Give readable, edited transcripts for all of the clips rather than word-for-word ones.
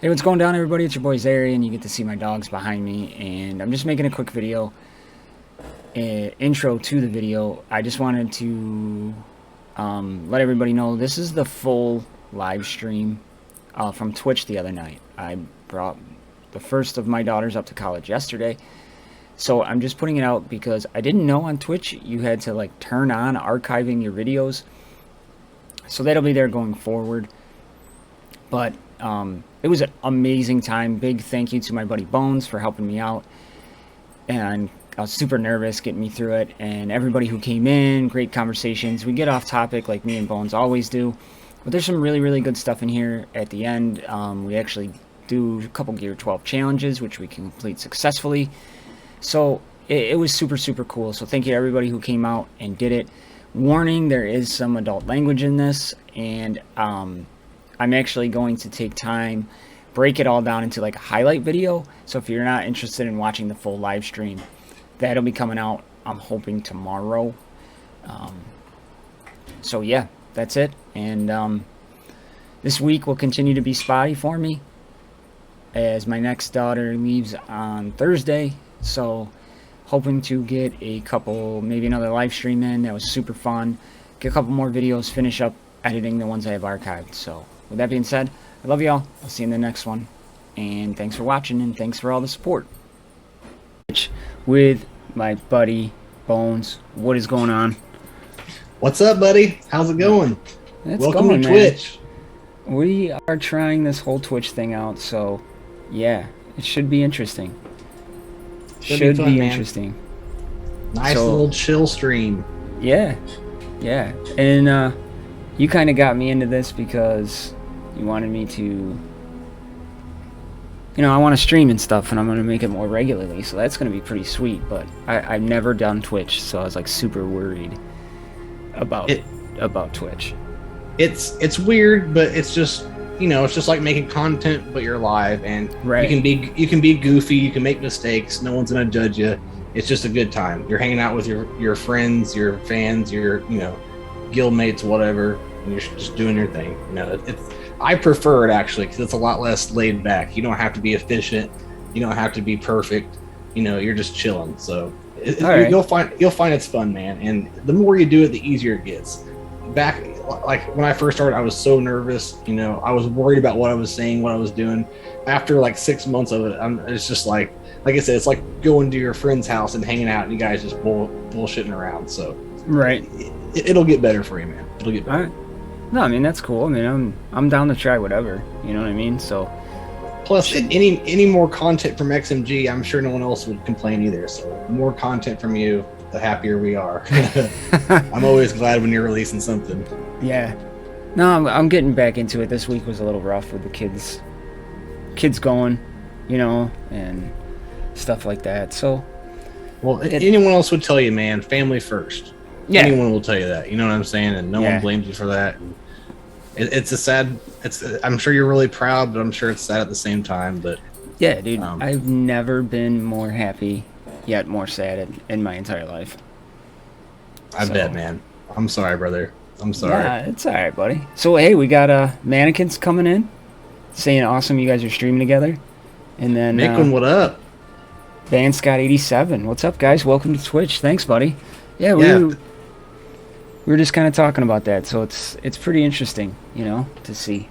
Hey, what's going down, everybody? It's your boy Zary, and you get to see my dogs behind me. And I'm just making a quick video, intro to the video. I just wanted to let everybody know this is the full live stream from Twitch the other night. I brought the first of my daughters up to college yesterday, so I'm just putting it out because I didn't know on Twitch you had to like turn on archiving your videos, so that'll be there going forward. But it was an amazing time. Big thank you to my buddy Bones for helping me out, and I was super nervous getting me through it, and everybody who came in, great conversations. We get off topic like me and Bones always do, but there's some really good stuff in here at the end. We actually do a couple Gear 12 challenges which we can complete successfully, so it was super cool. So thank you to everybody who came out and did it. Warning, there is some adult language in this, and I'm actually going to take time, break it all down into like a highlight video. So if you're not interested in watching the full live stream, that'll be coming out, I'm hoping, tomorrow. So yeah, that's it. And this week will continue to be spotty for me, as my next daughter leaves on Thursday. So hoping to get a couple, maybe another live stream in. That was super fun. Get a couple more videos, finish up editing the ones I have archived. So with that being said, I love y'all. I'll see you in the next one. And thanks for watching, and thanks for all the support. With my buddy Bones. What is going on? What's up, buddy? How's it going? Welcome to Twitch. We are trying this whole Twitch thing out, so yeah, it should be interesting. Should be fun, interesting. Nice little chill stream. Yeah. And you kind of got me into this because you wanted me to, you know, I want to stream and stuff, and I'm going to make it more regularly, so that's going to be pretty sweet. But I've never done Twitch, so I was like super worried about Twitch. It's weird, but it's just, you know, it's just like making content, but you're live, and right. you can be goofy, you can make mistakes, no one's going to judge you. It's just a good time. You're hanging out with your friends, your fans, your, you know, guild mates, whatever, and you're just doing your thing. You know, I prefer it actually because it's a lot less laid back. You don't have to be efficient. You don't have to be perfect. You know, you're just chilling. So you'll find it's fun, man. And the more you do it, the easier it gets. Back, like when I first started, I was so nervous. You know, I was worried about what I was saying, what I was doing. After like 6 months of it, it's just like I said, it's like going to your friend's house and hanging out, and you guys just bullshitting around. So right, it'll get better for you, man. It'll get better. All right. No, I mean, that's cool. I mean, I'm down to try whatever. You know what I mean? So plus, any more content from XMG, I'm sure no one else would complain either. So more content from you, the happier we are. I'm always glad when you're releasing something. Yeah. No, I'm getting back into it. This week was a little rough with the kids going, you know, and stuff like that. So, well, anyone else would tell you, man, family first. Yeah. Anyone will tell you that. You know what I'm saying? And no one blames you for that. It's a sad. I'm sure you're really proud, but I'm sure it's sad at the same time. But yeah, dude, I've never been more happy, yet more sad in my entire life. I bet, man. I'm sorry, brother. I'm sorry. Yeah, it's all right, buddy. So hey, we got mannequins coming in, saying awesome you guys are streaming together, and then Nickman, what up? Scott87, what's up, guys? Welcome to Twitch. Thanks, buddy. Yeah, we were just kind of talking about that, so it's pretty interesting, you know, to see.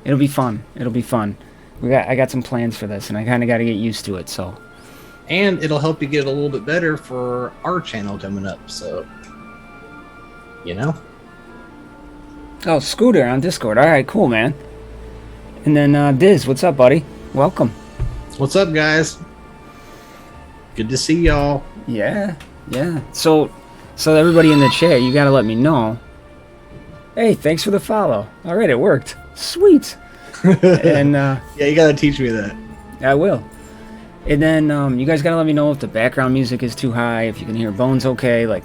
It'll be fun. I got some plans for this, and I kind of got to get used to it. So, and it'll help you get a little bit better for our channel coming up. So, you know. Oh, Scooter on Discord. All right, cool, man. And then Diz, what's up, buddy? Welcome. What's up, guys? Good to see y'all. Yeah. So everybody in the chat, you gotta let me know. Hey, thanks for the follow. All right, it worked. Sweet. And yeah, you gotta teach me that. I will. And then you guys gotta let me know if the background music is too high, if you can hear Bones okay. Like,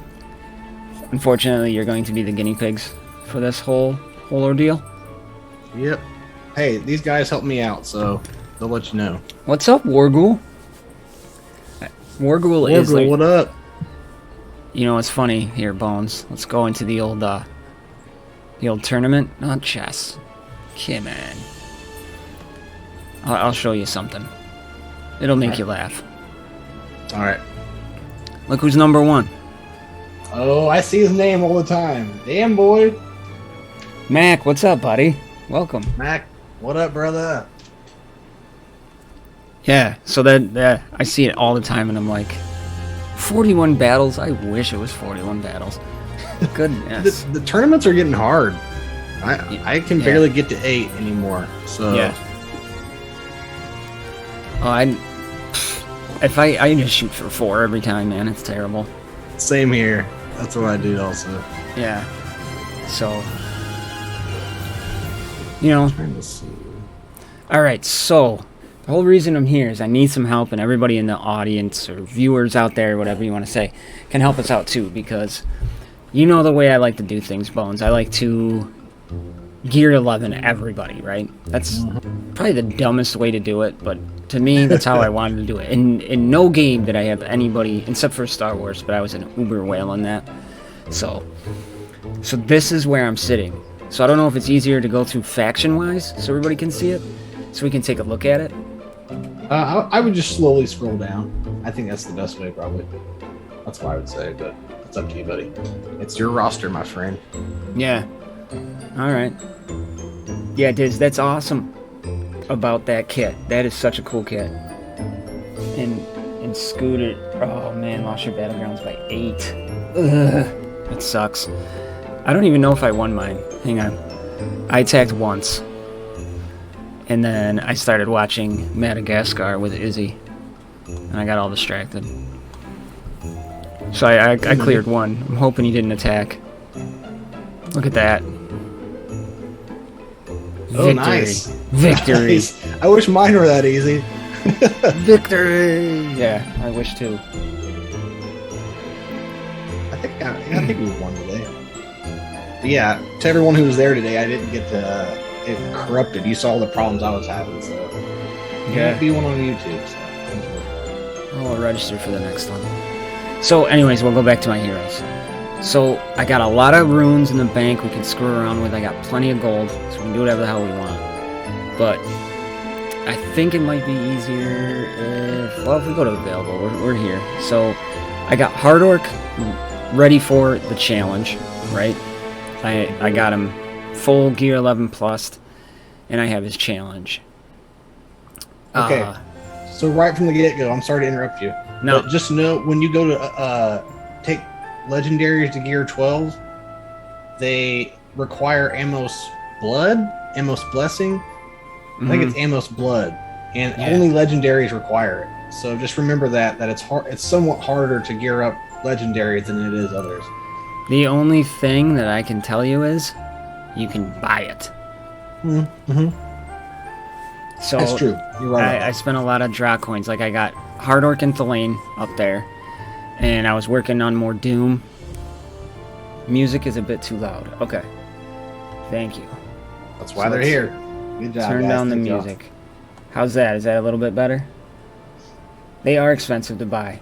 unfortunately, you're going to be the guinea pigs for this whole ordeal. Yep. Hey, these guys helped me out, so they'll let you know. What's up, Warghoul? Warghoul is like, what up? You know, it's funny here, Bones. Let's go into the old tournament, not chess. Okay, man. I'll show you something. It'll make you laugh. All right. Look who's number 1. Oh, I see his name all the time. Damn, boy. Mac, what's up, buddy? Welcome. Mac, what up, brother? Yeah, so that I see it all the time, and I'm like, 41 battles? I wish it was 41 battles. Goodness. The tournaments are getting hard. I can barely get to 8 anymore. So yeah. Oh, I just shoot for 4 every time, man. It's terrible. Same here. That's what I do also. Yeah. So, you know. Trying to see. All right, so the whole reason I'm here is I need some help, and everybody in the audience or viewers out there, whatever you want to say, can help us out too, because you know the way I like to do things, Bones. I like to gear 11 everybody, right? That's probably the dumbest way to do it, but to me, that's how I wanted to do it. In no game did I have anybody, except for Star Wars, but I was an uber whale on that. So this is where I'm sitting. So I don't know if it's easier to go through faction-wise, so everybody can see it, so we can take a look at it. I would just slowly scroll down. I think that's the best way, probably. That's what I would say, but it's up to you, buddy. It's your roster, my friend. Yeah. All right. Yeah, Diz, that's awesome about that kit. That is such a cool kit. And Scooter, oh man, lost your battlegrounds by 8. Ugh, it sucks. I don't even know if I won mine. Hang on. I attacked once. And then I started watching Madagascar with Izzy. And I got all distracted. So I cleared one. I'm hoping he didn't attack. Look at that. Oh, Victory. nice. Victory. Nice. I wish mine were that easy. Victory. Yeah, I wish too. I think we won today. But yeah, to everyone who was there today, I didn't get it corrupted. You saw the problems I was having, so Yeah. be one on YouTube. So. I'll register for the next one. So anyways, we'll go back to my heroes. So I got a lot of runes in the bank we can screw around with. I got plenty of gold, so we can do whatever the hell we want. But I think it might be easier if we go to available. We're here. So I got Hard Orc ready for the challenge, right? I got him full gear 11 plus, and I have his challenge. Okay. So right from the get-go, I'm sorry to interrupt you. No. But just know when you go to take legendaries to gear 12, they require Amos Blood, Amos Blessing. I think it's Amos Blood, and only legendaries require it. So just remember that it's hard. It's somewhat harder to gear up legendaries than it is others. The only thing that I can tell you is you can buy it. So That's true. You're right. I spent a lot of draw coins. Like I got Hard Orc and Thalane up there, and I was working on more Doom. Music is a bit too loud. Okay. Thank you. That's why they're here. Good job. Turn guys. down the Good job. music. How's that? Is that a little bit better? They are expensive to buy.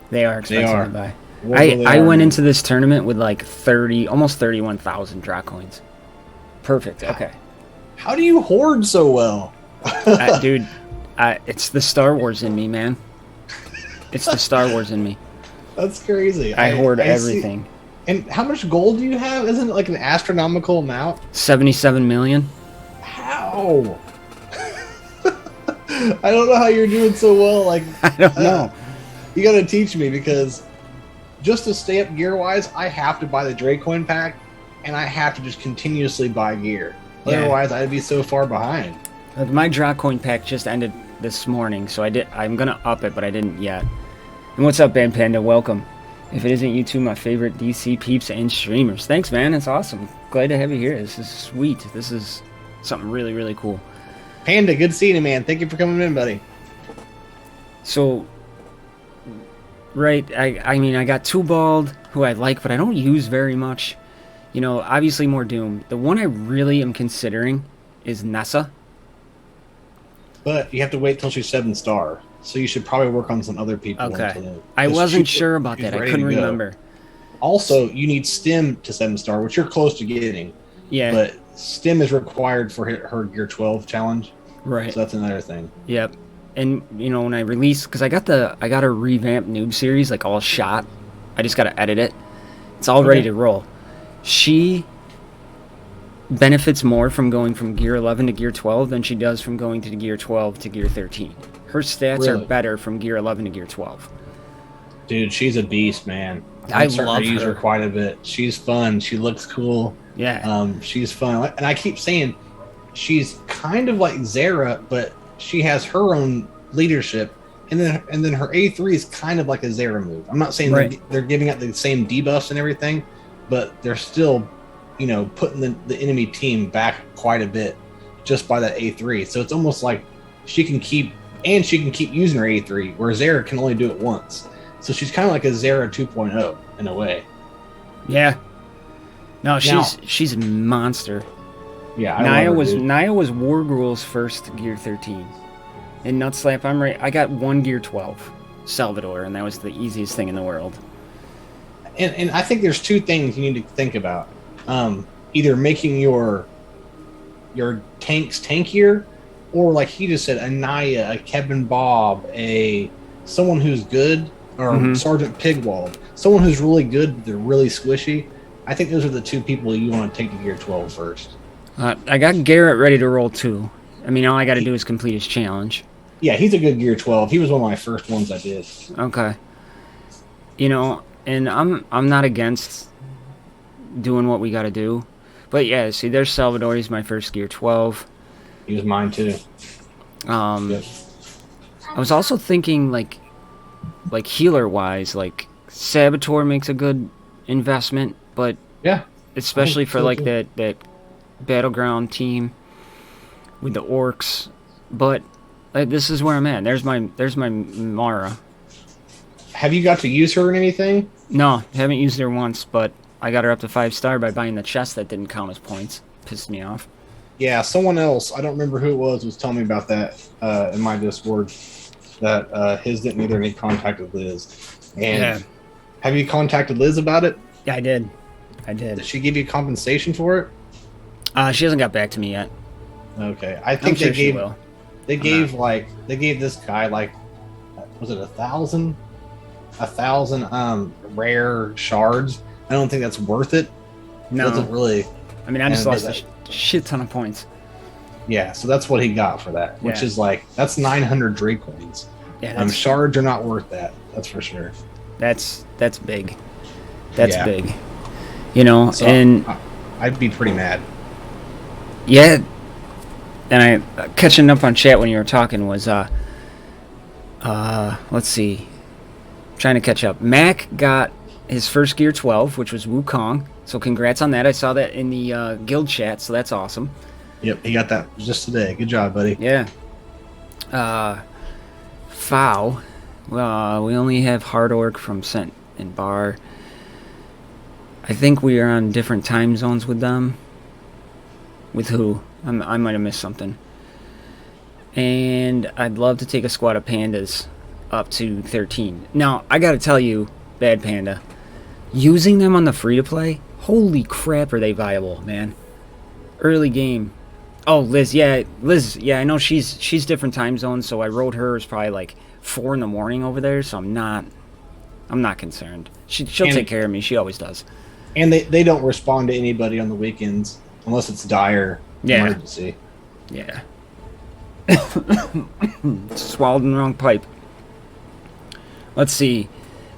They are expensive to buy. I went into this tournament with like almost 31,000 draw coins. Perfect. Okay. How do you hoard so well? Dude, it's the Star Wars in me, man. It's the Star Wars in me. That's crazy. I hoard everything. See. And how much gold do you have? Isn't it like an astronomical amount? 77 million. How? I don't know how you're doing so well. Like I don't know. You got to teach me, because just to stay up gear-wise, I have to buy the Dracoin pack, and I have to just continuously buy gear. Yeah. Otherwise, I'd be so far behind. My draw coin pack just ended this morning, so I'm gonna up it, but I didn't yet. And what's up, Band Panda? Welcome. If it isn't you two, my favorite DC peeps and streamers. Thanks, man. It's awesome. Glad to have you here. This is sweet. This is something really, really cool. Panda, good seeing you, man. Thank you for coming in, buddy. So, right, I mean, I got Tubald, who I like, but I don't use very much. You know, obviously more Doom. The one I really am considering is Nessa. But you have to wait till she's 7-star. So you should probably work on some other people. Okay. I wasn't sure about that. I couldn't remember. Also, you need Stim to 7-star, which you're close to getting. Yeah. But Stim is required for her Gear 12 challenge. Right. So that's another thing. Yep. And you know, when I release, because I got a revamped noob series, like all shot. I just gotta edit it. It's all ready to roll. She benefits more from going from gear 11 to gear 12 than she does from going to gear 12 to gear 13. Her stats are better from gear 11 to gear 12. Dude, she's a beast, man. I I'm starting love to use her her quite a bit. She's fun. She looks cool. Yeah. She's fun. And I keep saying she's kind of like Zera, but she has her own leadership. And then her A3 is kind of like a Zera move. I'm not saying they're giving out the same debuffs and everything, but they're still, you know, putting the enemy team back quite a bit just by that A3. So it's almost like she can keep using her A3, where Zera can only do it once. So she's kind of like a Zera 2.0 in a way. Yeah. No, she's a monster. Yeah, Naya was Wargruel's first gear 13. In Nutslap, I got 1 gear 12, Salvador, and that was the easiest thing in the world. And I think there's two things you need to think about. Either making your tanks tankier, or like he just said, a Naya, a Kevin Bob, someone who's good, or Sergeant Pigwald, someone who's really good, but they're really squishy. I think those are the two people you want to take to gear 12 first. I got Garrett ready to roll too. I mean, all I got to do is complete his challenge. Yeah, he's a good gear 12. He was one of my first ones I did. Okay. You know, and I'm not against doing what we got to do. But yeah, see, there's Salvador. He's my first gear 12. He was mine too. I was also thinking like healer-wise, like Saboteur makes a good investment, but yeah, especially for like that battleground team with the orcs. But this is where I'm at. There's my Mara. Have you got to use her in anything? No, haven't used her once, but I got her up to 5-star by buying the chest that didn't count as points. Pissed me off. Yeah, someone else, I don't remember who it was telling me about that in my Discord, that his didn't either, and he contacted Liz. And have you contacted Liz about it? Yeah, I did. Did she give you compensation for it? She hasn't got back to me yet. Okay, I think they gave. Will. They gave this guy like, was it 1,000 rare shards. I don't think that's worth it. No, it doesn't really. I mean, I just lost a shit ton of points. Yeah, so that's what he got for that, which is like, that's 900 Drake coins. Yeah, shards are not worth that. That's for sure. That's big. That's big. You know, so and I'd be pretty mad. Yeah. And I catching up on chat when you were talking was let's see. Trying to catch up. Mac got his first gear 12, which was Wukong. So congrats on that. I saw that in the guild chat, so that's awesome. Yep, he got that just today. Good job, buddy. Yeah. Fow. Well, we only have Hard Orc from Scent and Bar. I think we are on different time zones with them. With who? I might have missed something. And I'd love to take a squad of pandas up to 13. Now, I gotta tell you, Bad Panda, using them on the free-to-play, holy crap are they viable, man. Early game. Oh, Liz, yeah, I know she's different time zones, so I rode hers probably like 4 in the morning over there, so I'm not concerned. She'll take care of me, she always does. And they don't respond to anybody on the weekends unless it's dire emergency. Yeah. Swallowed in the wrong pipe. Let's see.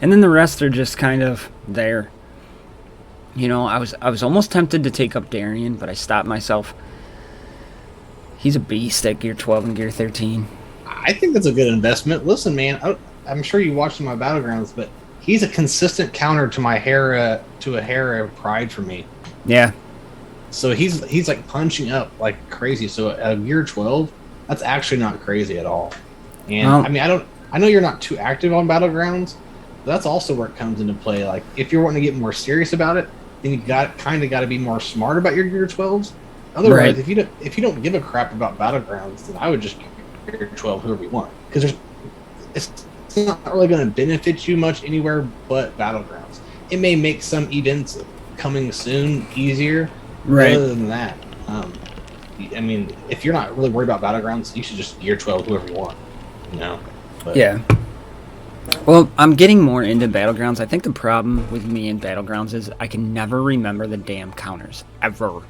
And then the rest are just kind of there. You know, I was almost tempted to take up Darian, but I stopped myself. He's a beast at gear 12 and gear 13. I think that's a good investment. Listen, man, I'm sure you watched my battlegrounds, but he's a consistent counter to my Hera, to a Hera Pride for me. Yeah. So he's like punching up like crazy. So at gear 12, that's actually not crazy at all. And I mean, I know you're not too active on battlegrounds, but that's also where it comes into play. Like if you're wanting to get more serious about it, then you got to be more smart about your gear 12s. Otherwise, if you don't give a crap about battlegrounds, then I would just gear 12 whoever you want, because it's not really going to benefit you much anywhere but battlegrounds. It may make some events coming soon easier. Other than that, I mean, if you're not really worried about battlegrounds, you should just year 12 whoever you want. You know. But, Yeah. Well, I'm getting more into Battlegrounds. I think the problem with me in Battlegrounds is I can never remember the damn counters. Ever.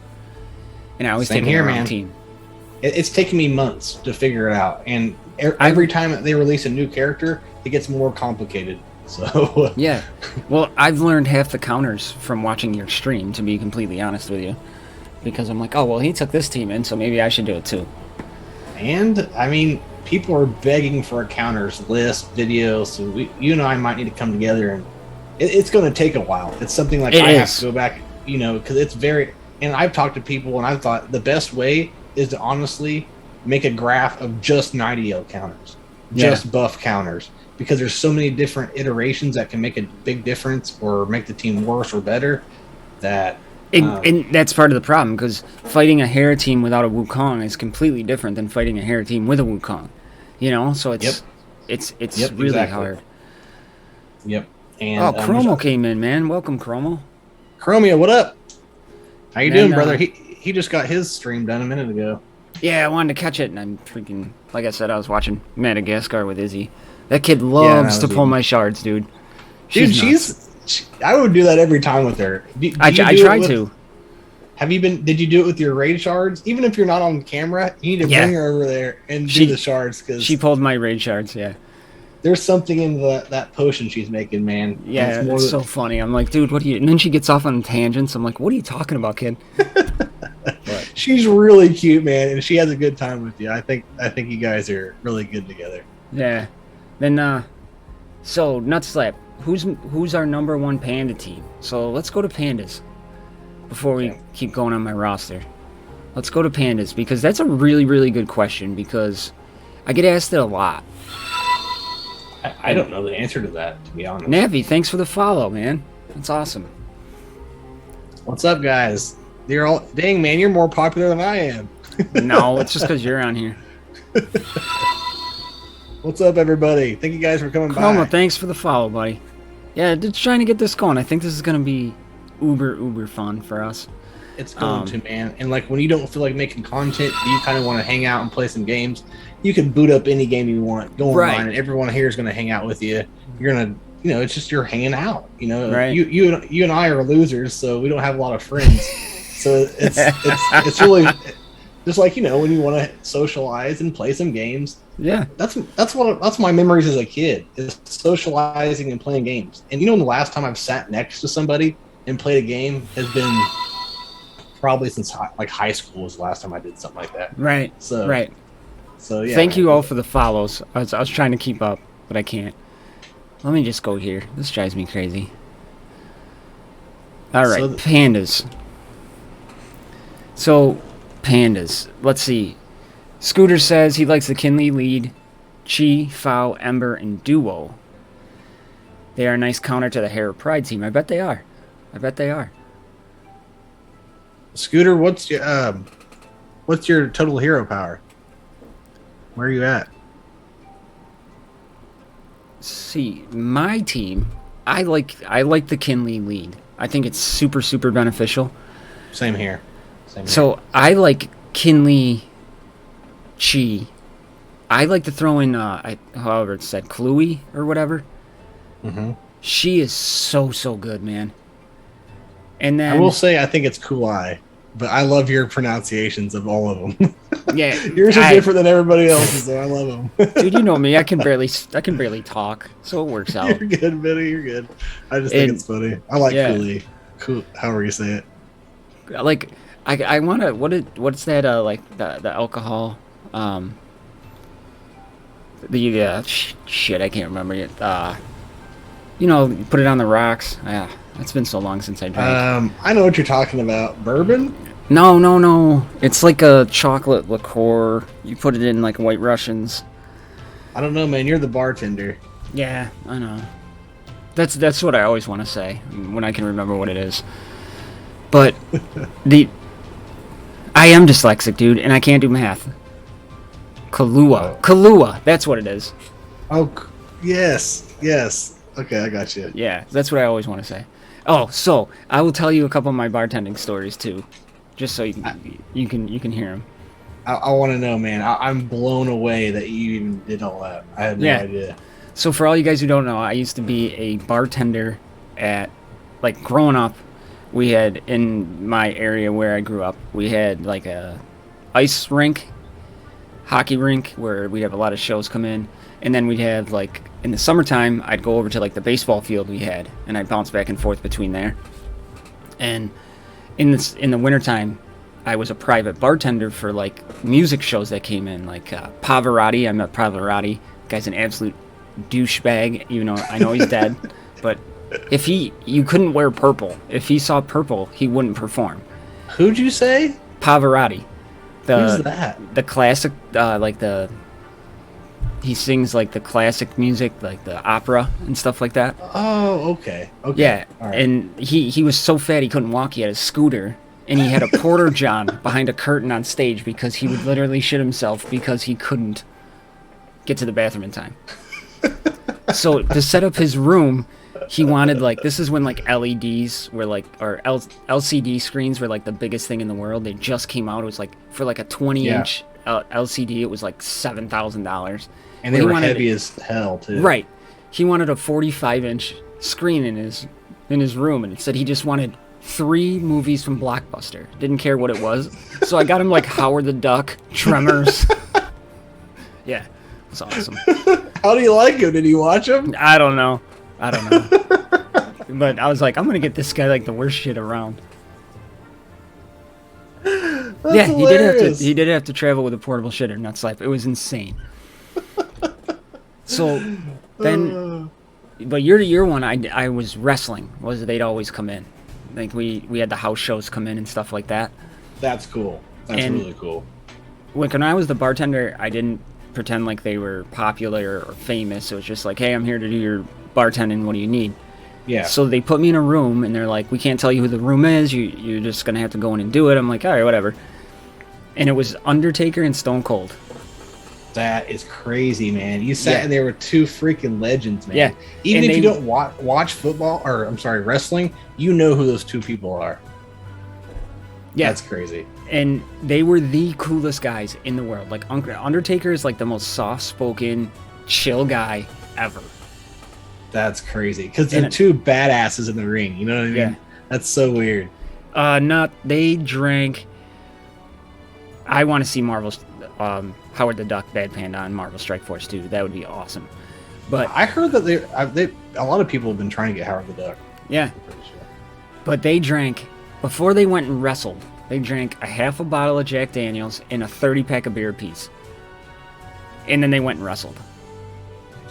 And I always Same take here, the wrong man. team. It's taken me months to figure it out, and every time that they release a new character, it gets more complicated. So Yeah. Well, I've learned half the counters from watching your stream, to be completely honest with you. Because I'm like, oh, well, he took this team in, so maybe I should do it too. And, I mean, people are begging for a counters list, video, so you and I might need to come together, and it's going to take a while. It's something like I have to go back, you know, because it's very... And I've talked to people, and I thought the best way is to honestly make a graph of just 90L counters, just buff counters, because there's so many different iterations that can make a big difference or make the team worse or better. That and that's part of the problem, because fighting a hair team without a Wukong is completely different than fighting a hair team with a Wukong. You know, so it's really hard. Yep. And Chromo came in, man. Welcome, Chromo. Chromia, what up? How you doing, brother? He just got his stream done a minute ago. Yeah, I wanted to catch it, and I'm freaking... Like I said, I was watching Madagascar with Izzy. That kid loves to pull my shards, dude. I would do that every time with her. I try to. Did you do it with your raid shards? Even if you're not on camera, you need to bring her over there and do the shards. Cause she pulled my raid shards, yeah. There's something in that potion she's making, man. Yeah, it's so funny. I'm like, dude, what are you... And then she gets off on tangents. I'm like, what are you talking about, kid? She's really cute, man, and she has a good time with you. I think you guys are really good together. Yeah. Then, so, Nutslap, who's our number one panda team? So, let's go to pandas before we keep going on my roster. Let's go to pandas, because that's a really, really good question, because I get asked it a lot. I don't know the answer to that, to be honest. Navi, thanks for the follow, man. That's awesome. What's up, guys? You're all... Dang, man, you're more popular than I am. No, it's just because you're on here. What's up, everybody? Thank you guys for coming by. Thanks for the follow, buddy. Yeah, just trying to get this going. I think this is going to be uber fun for us. It's going to, man. And like when you don't feel like making content, you kind of want to hang out and play some games. You can boot up any game you want, go online, and everyone here is going to hang out with you. You're going to, you know, it's just you're hanging out. You know, you and I are losers, so we don't have a lot of friends. So it's really just like, you know, when you want to socialize and play some games. Yeah, that's my memories as a kid, is socializing and playing games. And you know, the last time I've sat next to somebody and played a game has been probably since like high school was the last time I did something like that. Right. So yeah. Thank you all for the follows. I was trying to keep up, but I can't. Let me just go here. This drives me crazy. All right, pandas. So, pandas. Let's see. Scooter says he likes the Kinley lead, Chi, Fow, Ember, and Duo. They are a nice counter to the Hair of Pride team. I bet they are. Scooter, what's your total hero power? Where are you at? See, my team, I like the Kinley lead. I think it's super beneficial. Same here. So I like Kinley, Chi. I like to throw in, however it's said, Cluey or whatever. Mm-hmm. She is so good, man. And then I will say I think it's Kulai, but I love your pronunciations of all of them. Yeah, yours are different than everybody else's, so I love them. Dude, you know me. I can barely talk, so it works out. You're good, buddy. You're good. I just think it's funny. I like Cooley. Cool. However you say it. Like, I want to. What's that? Like the alcohol. Shit. I can't remember it. You know, you put it on the rocks. Yeah, it's been so long since I drank. I know what you're talking about. Bourbon. No. It's like a chocolate liqueur. You put it in like White Russians. I don't know, man. You're the bartender. Yeah, I know. That's what I always want to say when I can remember what it is. But I am dyslexic, dude, and I can't do math. Kahlua. That's what it is. Oh, yes. Okay, I got you. Yeah, that's what I always want to say. Oh, so I will tell you a couple of my bartending stories too. Just so you can hear them. I want to know, man. I'm blown away that you even did all that. I had no idea. So for all you guys who don't know, I used to be a bartender at, like, growing up. We had, in my area where I grew up, we had like a ice rink, hockey rink, where we'd have a lot of shows come in, and then we'd have, like, in the summertime, I'd go over to, like, the baseball field we had, and I'd bounce back and forth between there. And in the wintertime, I was a private bartender for, like, music shows that came in, like Pavarotti. I met Pavarotti. Guy's an absolute douchebag. You know, I know he's dead, but if you couldn't wear purple. If he saw purple, he wouldn't perform. Who'd you say? Pavarotti. Who's that? The classic, he sings, like, the classic music, like the opera and stuff like that. Oh, okay. Okay. Yeah, all right. and he was so fat he couldn't walk. He had a scooter, and he had a porter john behind a curtain on stage because he would literally shit himself because he couldn't get to the bathroom in time. So to set up his room, he wanted, like, this is when, like, LEDs were, like, or LCD screens were, like, the biggest thing in the world. They just came out. It was, like, for, like, a 20-inch LCD, it was, like, $7,000. And they were heavy as hell, too. Right. He wanted a 45-inch screen in his room, and it said he just wanted 3 movies from Blockbuster. Didn't care what it was. So I got him, like, Howard the Duck, Tremors. Yeah, it was awesome. How do you like him? Did you watch him? I don't know. But I was like, I'm gonna get this guy, like, the worst shit around. That's hilarious. He did have to travel with a portable shitter, nut slap. It was insane. So then, but year to year one, I was wrestling. They'd always come in. Like, we had the house shows come in and stuff like that. That's cool. That's really cool. When I was the bartender, I didn't pretend like they were popular or famous. It was just like, hey, I'm here to do your bartending. What do you need? Yeah. So they put me in a room, and they're like, we can't tell you who the room is. You're just going to have to go in and do it. I'm like, all right, whatever. And it was Undertaker and Stone Cold. That is crazy, man. You sat in there with 2 freaking legends, man. Yeah. Even if you don't watch football, or I'm sorry, wrestling, you know who those 2 people are. Yeah. That's crazy. And they were the coolest guys in the world. Like, Undertaker is, like, the most soft-spoken, chill guy ever. That's crazy. Because they're 2 badasses in the ring. You know what I mean? Yeah. That's so weird. They drank... I want to see Marvel's Howard the Duck, Bad Panda on Marvel Strike Force 2. That would be awesome. But I heard that a lot of people have been trying to get Howard the Duck. Yeah. I'm pretty sure. But they drank, before they went and wrestled, they drank a half a bottle of Jack Daniels and a 30-pack of beer apiece. And then they went and wrestled.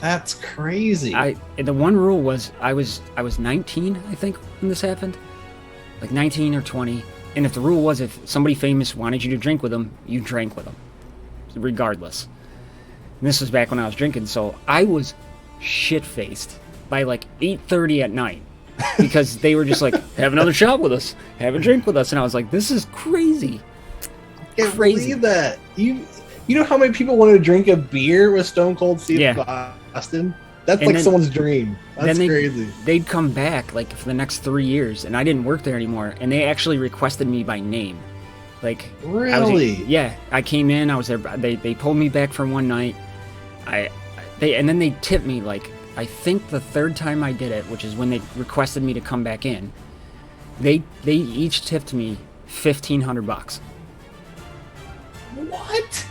That's crazy. The one rule was I was 19, I think, when this happened. Like 19 or 20. And if the rule was, if somebody famous wanted you to drink with them, you drank with them, regardless. And this was back when I was drinking, so I was shit-faced by like 8:30 at night because they were just like, have another shot with us, have a drink with us, and I was like, this is crazy. I can't believe that. You know how many people want to drink a beer with Stone Cold Steve Austin? That's like someone's dream. That's crazy. They'd come back like for the next 3 years, and I didn't work there anymore. And they actually requested me by name. Like, really? I came in. I was there. They pulled me back for one night. And then they tipped me, like, I think the 3rd time I did it, which is when they requested me to come back in. They each tipped me $1,500. What?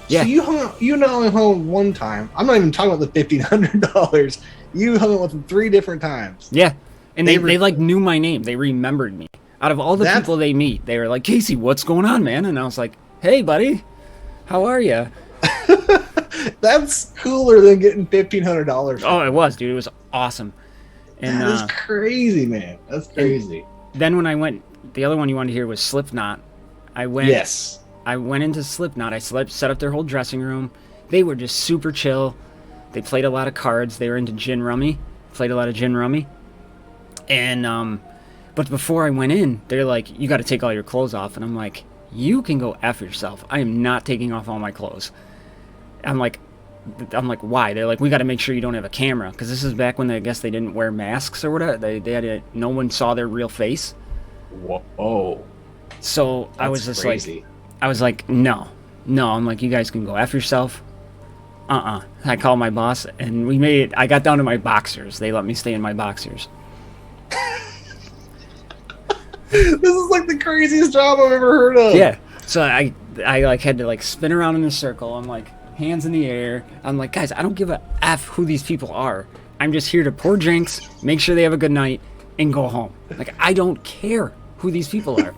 Yeah. So you not only hung one time. I'm not even talking about the $1,500. You hung with them 3 different times. Yeah, and they like knew my name. They remembered me. Out of all the people they meet, they were like, Casey, what's going on, man? And I was like, hey, buddy, how are you? That's cooler than getting $1,500. Oh, it was, dude. It was awesome. And that is crazy, man. That's crazy. Then when I went, the other one you wanted to hear was Slipknot. Yes. I went into Slipknot. I set up their whole dressing room. They were just super chill. They played a lot of cards. They were into gin rummy. Played a lot of gin rummy. And, but before I went in, they're like, you got to take all your clothes off. And I'm like, you can go F yourself. I am not taking off all my clothes. I'm like, why? They're like, we got to make sure you don't have a camera. Because this is back when I guess they didn't wear masks or whatever. They had no one saw their real face. Whoa. So I was just crazy. I was like, no. I'm like, you guys can go F yourself. I called my boss, and we made it. I got down to my boxers. They let me stay in my boxers. This is like the craziest job I've ever heard of. Yeah. So I like had to like spin around in a circle. I'm like, hands in the air. I'm like, guys, I don't give a F who these people are. I'm just here to pour drinks, make sure they have a good night, and go home. Like, I don't care who these people are.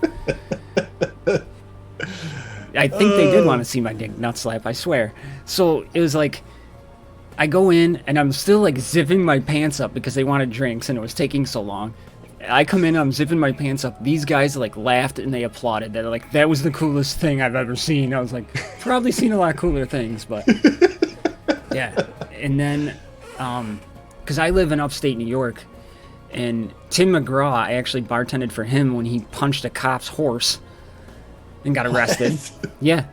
I think they did want to see my dick nut slap, I swear. So it was like, I go in, and I'm still like zipping my pants up because they wanted drinks, and it was taking so long. I come in, I'm zipping my pants up. These guys like laughed and they applauded. They're like, that was the coolest thing I've ever seen. I was like, probably seen a lot cooler things, but yeah. And then, because I live in upstate New York, and Tim McGraw, I actually bartended for him when he punched a cop's horse and got arrested. What? Yeah.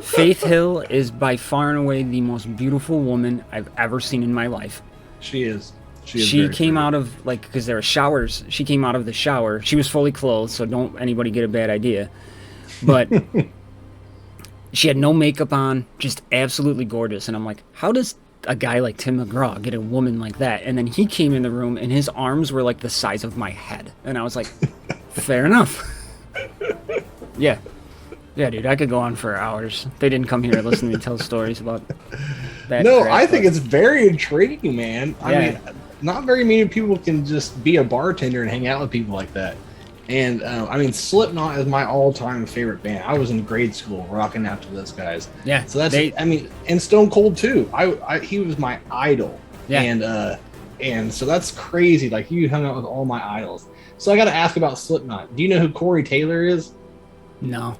Faith Hill is by far and away the most beautiful woman I've ever seen in my life. She is. She came out of, like, because there were showers. She came out of the shower. She was fully clothed, so don't anybody get a bad idea. But she had no makeup on, just absolutely gorgeous. And I'm like, how does a guy like Tim McGraw get a woman like that? And then he came in the room, and his arms were like the size of my head. And I was like, fair enough. Yeah. Yeah, dude, I could go on for hours. They didn't come here to listen to me tell stories about that. No, crap, I think it's very intriguing, man. Yeah. I mean, not very many people can just be a bartender and hang out with people like that. And I mean, Slipknot is my all-time favorite band. I was in grade school rocking out to those guys. Yeah. So that's, I mean, and Stone Cold too. He was my idol. Yeah. And so that's crazy. Like, you hung out with all my idols. So I got to ask about Slipknot. Do you know who Corey Taylor is? No.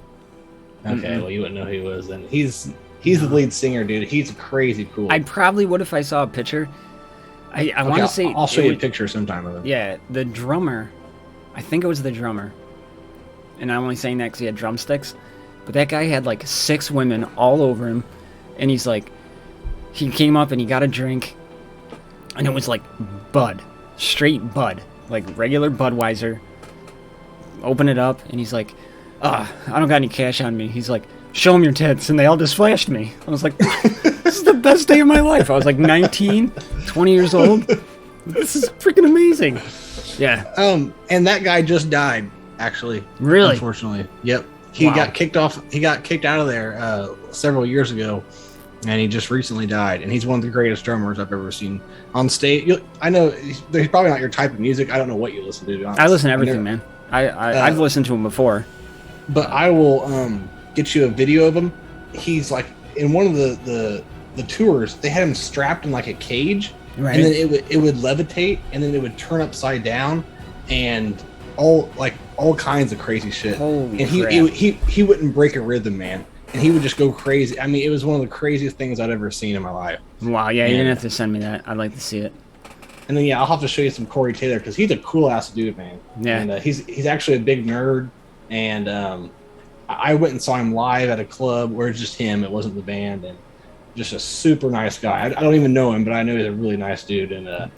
Okay, well, you wouldn't know who he was then. He's the lead singer, dude. He's crazy cool. I probably would if I saw a picture. I want to say... I'll show you a picture sometime of him. Yeah, the drummer. I think it was the drummer. And I'm only saying that because he had drumsticks. But that guy had like 6 women all over him. And he's like... He came up and he got a drink. And it was like Bud. Straight Bud. Like regular Budweiser. Open it up and he's like... I don't got any cash on me. He's like, show him your tits. And they all just flashed me. I was like, this is the best day of my life. I was like 19, 20 years old. This is freaking amazing. Yeah. And that guy just died, actually. Really? Unfortunately. Yep. He got kicked off. He got kicked out of there several years ago. And he just recently died. And he's one of the greatest drummers I've ever seen on stage. I know he's probably not your type of music. I don't know what you listen to honest. I listen to everything, man. I've listened to him before. But I will get you a video of him. He's like in one of the tours. They had him strapped in like a cage, right. And then it would levitate, and then it would turn upside down, and all kinds of crazy shit. Holy and crap. he wouldn't break a rhythm, man. And he would just go crazy. I mean, it was one of the craziest things I'd ever seen in my life. Wow, yeah, you're gonna have to send me that. I'd like to see it. And then I'll have to show you some Corey Taylor because he's a cool ass dude, man. Yeah, and he's actually a big nerd. And I went and saw him live at a club where it's just him. It wasn't the band, and just a super nice guy. I don't even know him, but I know he's a really nice dude. And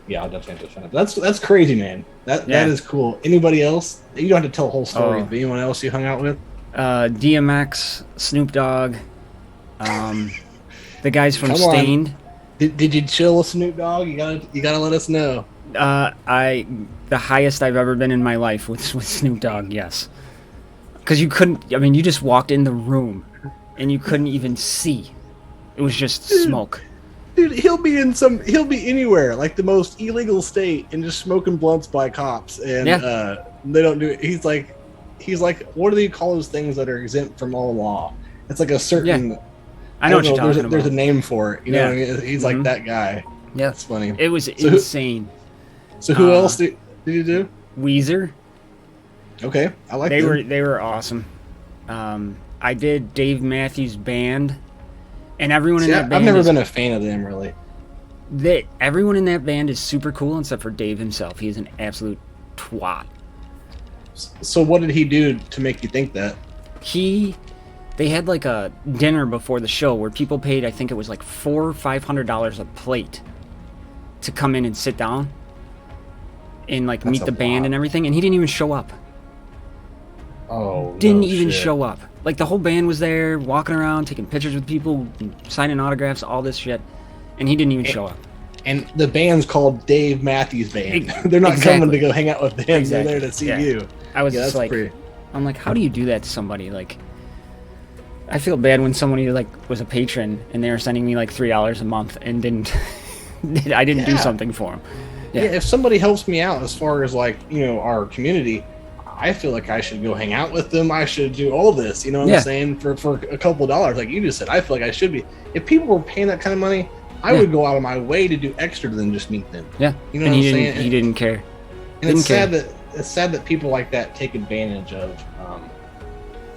yeah, I'll definitely have to find it. That's crazy, man. That is cool. Anybody else? You don't have to tell the whole story. But anyone else you hung out with? DMX, Snoop Dogg, the guys from Stained. Did you chill with Snoop Dogg? You gotta let us know. The highest I've ever been in my life with Snoop Dogg, yes. Because you couldn't, I mean, you just walked in the room and you couldn't even see. It was just smoke. Dude, he'll be anywhere, like the most illegal state, and just smoking blunts by cops, and they don't do it. He's like, what do they call those things that are exempt from all law? It's like a certain. Yeah. I know what you're talking about. There's a name for it. You know what I mean? He's like that guy. Yeah, it's funny. It was insane. So who else did you do? Weezer. Okay, I like. They were awesome. I did Dave Matthews Band, and everyone in that band. I've never been a fan of them really. Everyone in that band is super cool except for Dave himself. He's an absolute twat. So what did he do to make you think that? They had like a dinner before the show where people paid, I think it was like $400 or $500 a plate to come in and sit down and meet the band and everything, and he didn't even show up. Oh, didn't even show up. Like, the whole band was there, walking around, taking pictures with people, signing autographs, all this shit. And he didn't even show up. And the band's called Dave Matthews Band. They're not coming to go hang out with them. They're there to see you. I was just like, I'm like, how do you do that to somebody? Like, I feel bad when somebody like was a patron and they were sending me like $3 a month and I didn't do something for them. Yeah, if somebody helps me out as far as like, you know, our community, I feel like I should go hang out with them. I should do all this, you know what I'm saying? For a couple of dollars, like you just said. I feel like I should be. If people were paying that kind of money, I would go out of my way to do extra than just meet them. Yeah, you know what I'm saying? He didn't care. And it's sad that people like that take advantage of.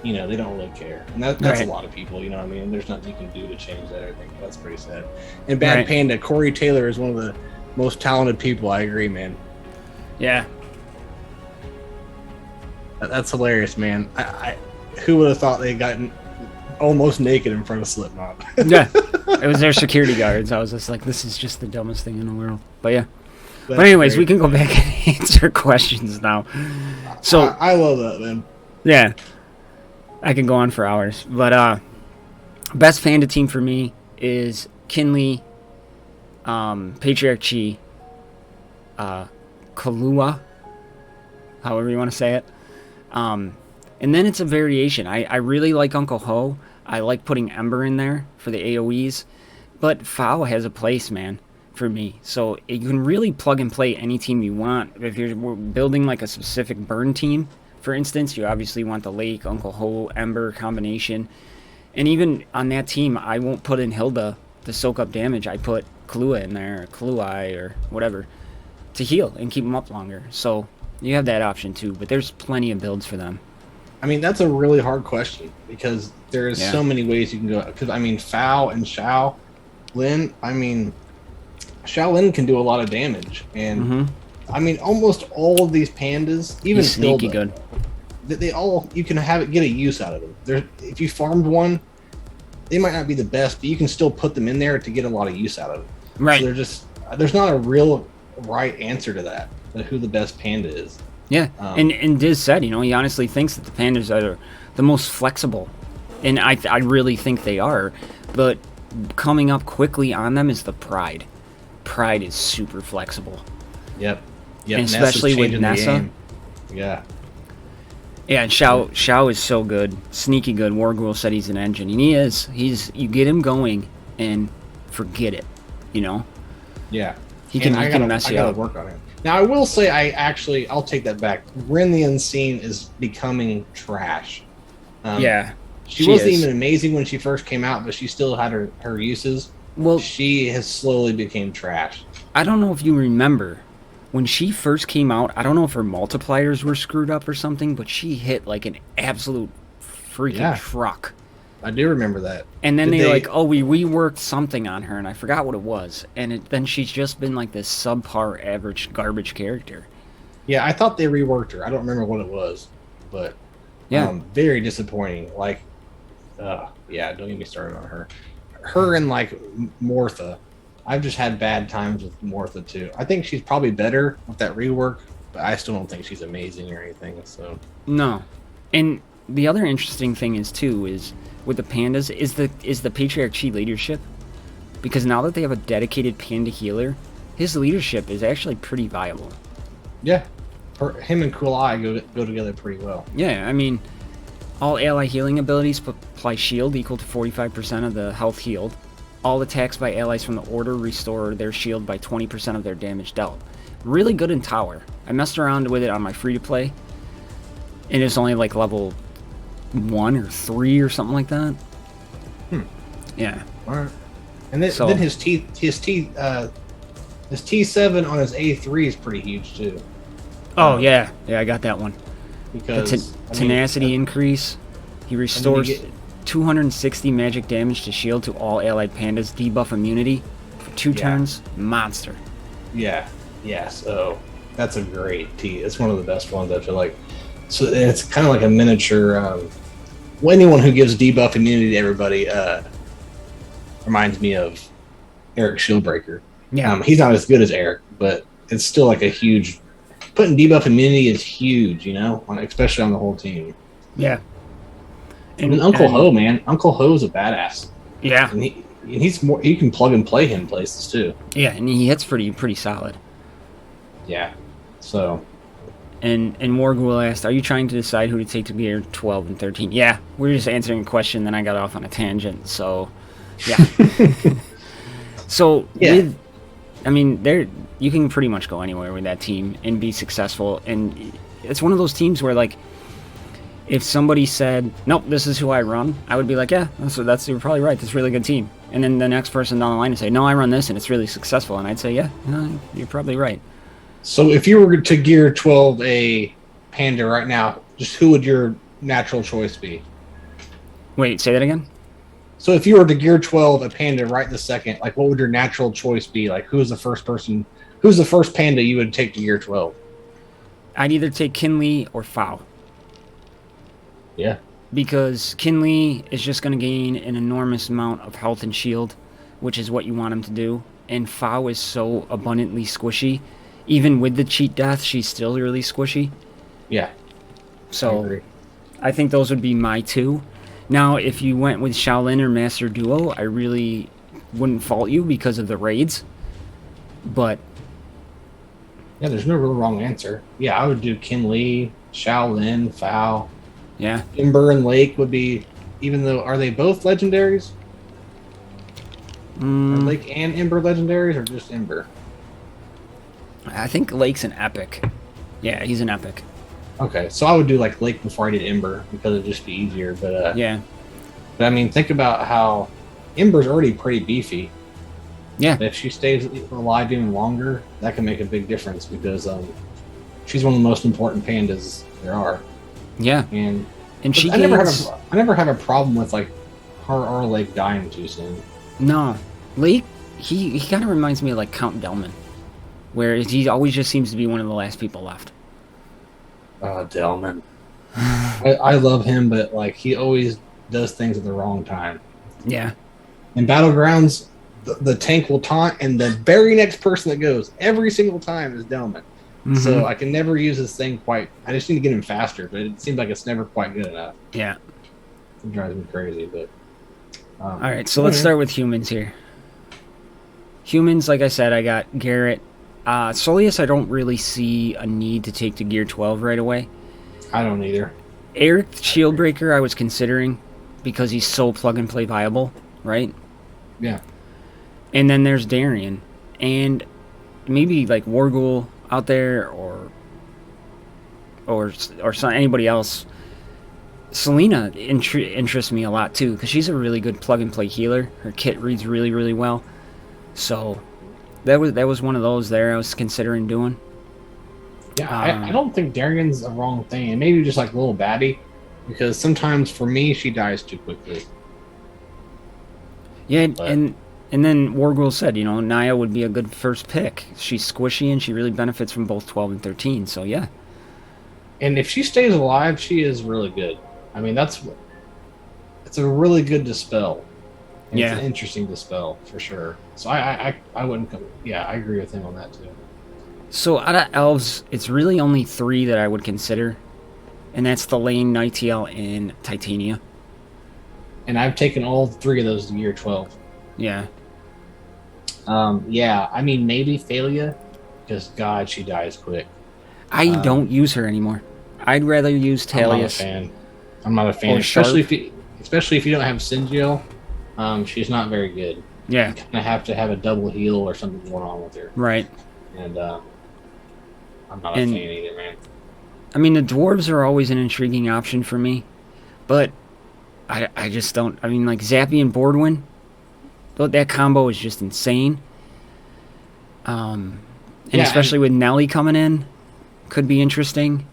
You know, they don't really care, and that's a lot of people. You know what I mean? There's nothing you can do to change that. I think that's pretty sad. And Bad Panda, Corey Taylor is one of the most talented people. I agree, man. Yeah. That's hilarious, man. Who would have thought they had gotten almost naked in front of Slipknot? Yeah, it was their security guards. I was just like, this is just the dumbest thing in the world. But yeah. But anyways, we can go back and answer questions now. So I love that, man. Yeah, I can go on for hours. But best Panda team for me is Kinley, Patriarch Chi, Kalua, however you want to say it. And then it's a variation. I really like Uncle Ho. I like putting Ember in there for the AoEs. But Fao has a place, man, for me. So you can really plug and play any team you want. If you're building like a specific burn team, for instance, you obviously want the Lake, Uncle Ho, Ember combination. And even on that team, I won't put in Hilda to soak up damage. I put Kalua in there, or Kaluai, or whatever, to heal and keep them up longer. So you have that option too, but there's plenty of builds for them. I mean, that's a really hard question because there is so many ways you can go. Because, I mean, Fao and Xiao Lin, I mean, Xiao Lin can do a lot of damage. And, I mean, almost all of these pandas, even sneaky good. They all, you can get a use out of them. If you farmed one, they might not be the best, but you can still put them in there to get a lot of use out of them. Right. So there's not a real right answer to that, who the best panda is. Yeah, and Diz said, you know, he honestly thinks that the pandas are the most flexible, and I really think they are, but coming up quickly on them is the Pride. Pride is super flexible. Yep. And especially with Nessa. Yeah. Yeah, and Xiao is so good, sneaky good. Warghoul said he's an engine, and he is. You get him going, and forget it, you know? Yeah. He can mess you up. I gotta work on him. Now, I will say, I'll take that back. Rin the Unseen is becoming trash. Yeah. She wasn't even amazing when she first came out, but she still had her uses. Well, she has slowly become trash. I don't know if you remember, when she first came out, I don't know if her multipliers were screwed up or something, but she hit like an absolute freaking truck. I do remember that. And then we reworked something on her, and I forgot what it was. And then she's just been like this subpar average garbage character. Yeah, I thought they reworked her. I don't remember what it was, but very disappointing. Like, don't get me started on her. Her and like Mortha, I've just had bad times with Mortha too. I think she's probably better with that rework, but I still don't think she's amazing or anything. So no, and the other interesting thing is with the pandas is the Patriarch Chi leadership, because now that they have a dedicated panda healer, his leadership is actually pretty viable. Yeah, him and Kulai go together pretty well. Yeah, I mean, all ally healing abilities apply shield equal to 45% of the health healed. All attacks by allies from the order restore their shield by 20% of their damage dealt. Really good in tower. I messed around with it on my free-to-play, and it's only like level 1 or 3 or something like that. Yeah. All right. And then his T7 on his A3 is pretty huge too. Oh yeah, I got that one. Because tenacity increase. He restores 260 magic damage to shield to all allied pandas. Debuff immunity for 2 turns. Monster. Yeah. So that's a great T. It's one of the best ones, I feel like. So it's kind of like a miniature. Anyone who gives debuff immunity to everybody reminds me of Eric Shieldbreaker. Yeah, he's not as good as Eric, but it's still like a huge. Putting debuff immunity is huge, you know, especially on the whole team. Yeah, And then Uncle Ho, man, Uncle Ho's a badass. Yeah, and he's more. You can plug and play him places too. yeah, and he hits pretty solid. Yeah, so. And Wargul asked, "Are you trying to decide who to take to gear 12 and 13?" Yeah, we're just answering a question. Then I got off on a tangent. So, yeah. So yeah. I mean, you can pretty much go anywhere with that team and be successful. And it's one of those teams where, like, if somebody said, "Nope, this is who I run," I would be like, "Yeah, you're probably right. That's a really good team." And then the next person down the line would say, "No, I run this, and it's really successful." And I'd say, "Yeah, no, you're probably right." So if you were to gear 12 a panda right now, just who would your natural choice be? Wait, say that again? So if you were to gear 12 a panda right this second, like what would your natural choice be? Like who's the first panda you would take to gear 12? I'd either take Kinley or Fow. Yeah. Because Kinley is just going to gain an enormous amount of health and shield, which is what you want him to do. And Fow is so abundantly squishy. Even with the cheat death, she's still really squishy. Yeah. So I think those would be my two. Now, if you went with Shaolin or Master Duo, I really wouldn't fault you because of the raids. But yeah, there's no real wrong answer. Yeah, I would do Kinley, Shaolin, Fow. Yeah. Ember and Lake would be, even though, are they both legendaries? Are Lake and Ember legendaries or just Ember? I think Lake's an epic. Yeah, he's an epic. Okay, so I would do like Lake before I did Ember because it'd just be easier. But yeah. But I mean, think about how Ember's already pretty beefy. Yeah. If she stays alive even longer, that can make a big difference because she's one of the most important pandas there are. Yeah. And she I never have a problem with like her or Lake dying too soon. No, Lake he kind of reminds me of like Count Delman, where he always just seems to be one of the last people left. Delman. I love him, but like he always does things at the wrong time. Yeah. In Battlegrounds, the tank will taunt, and the very next person that goes every single time is Delman. Mm-hmm. So I can never use this thing quite. I just need to get him faster, but it seems like it's never quite good enough. Yeah. It drives me crazy, but. All right, so let's start with humans here. Humans, like I said, I got Garrett. Solius, I don't really see a need to take to gear 12 right away. I don't either. Eric Shieldbreaker, I was considering because he's so plug-and-play viable, right? Yeah. And then there's Darian. And maybe like Wargul out there or anybody else. Selena interests me a lot too because she's a really good plug-and-play healer. Her kit reads really, really well. So that was one of those there I was considering doing. Yeah, I don't think Darian's a wrong thing. And maybe just like a little baddie, because sometimes for me she dies too quickly. Yeah, but. and then Wargul said, Naya would be a good first pick. She's squishy and she really benefits from both 12 and 13. So yeah. And if she stays alive, she is really good. I mean, it's a really good dispel. And it's an interesting dispel for sure. So I wouldn't come. Yeah, I agree with him on that too. So out of elves, it's really only 3 that I would consider, and that's the Lane, Nightiel, and Titania. And I've taken all 3 of those to year 12. Yeah. Yeah. I mean, maybe Thalia, because God, she dies quick. I don't use her anymore. I'd rather use Talius. I'm not a fan, especially if you don't have Singiel. She's not very good. Yeah. You kind of have to have a double heal or something going on with her. Right. And I'm not a fan either, man. I mean, the dwarves are always an intriguing option for me, but I just don't. I mean, like Zappy and Bordwin, that combo is just insane. And especially with Nelly coming in, could be interesting.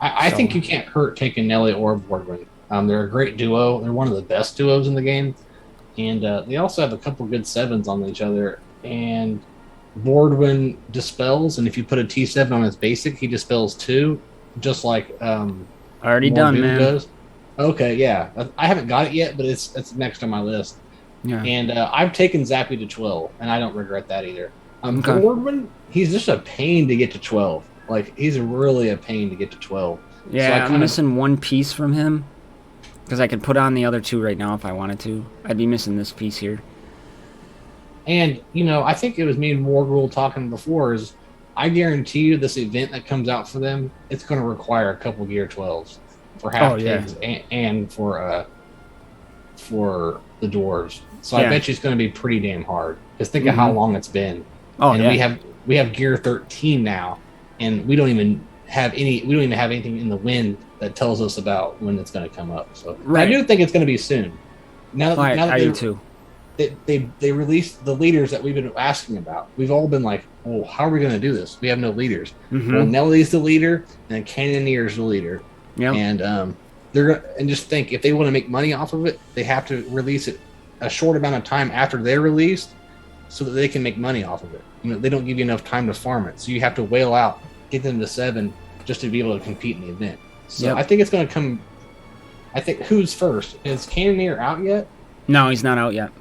I think you can't hurt taking Nelly or Bordwin. They're a great duo. They're one of the best duos in the game. And they also have a couple good 7s on each other. And Bordwin dispels, and if you put a T7 on his basic, he dispels 2, just like already done, man. Does. Okay, yeah. I haven't got it yet, but it's next on my list. Yeah. And I've taken Zappy to 12, and I don't regret that either. Bordwin, he's just a pain to get to 12. Like, he's really a pain to get to 12. Yeah, so I'm missing one piece from him. Because I could put on the other two right now if I wanted to. I'd be missing this piece here. And, you know, I think it was me and Wargul talking before is I guarantee you this event that comes out for them, it's going to require a couple Gear 12s for half pigs and for the dwarves. So I bet you it's going to be pretty damn hard. Because think of how long it's been. Oh, and we have Gear 13 now, and we don't even have anything in the wind that tells us about when it's going to come up. So I do think it's going to be soon. Now that I do too. They released the leaders that we've been asking about. We've all been like, "Oh, how are we going to do this? We have no leaders." Well, Nellie's the leader, and Cannonier's the leader. Yeah, and just think if they want to make money off of it, they have to release it a short amount of time after they're released, so that they can make money off of it. You know, they don't give you enough time to farm it, so you have to whale out, get them to 7 just to be able to compete in the event. So I think it's going to come. I think who's first? Is Cannoneer out yet? No, he's not out yet.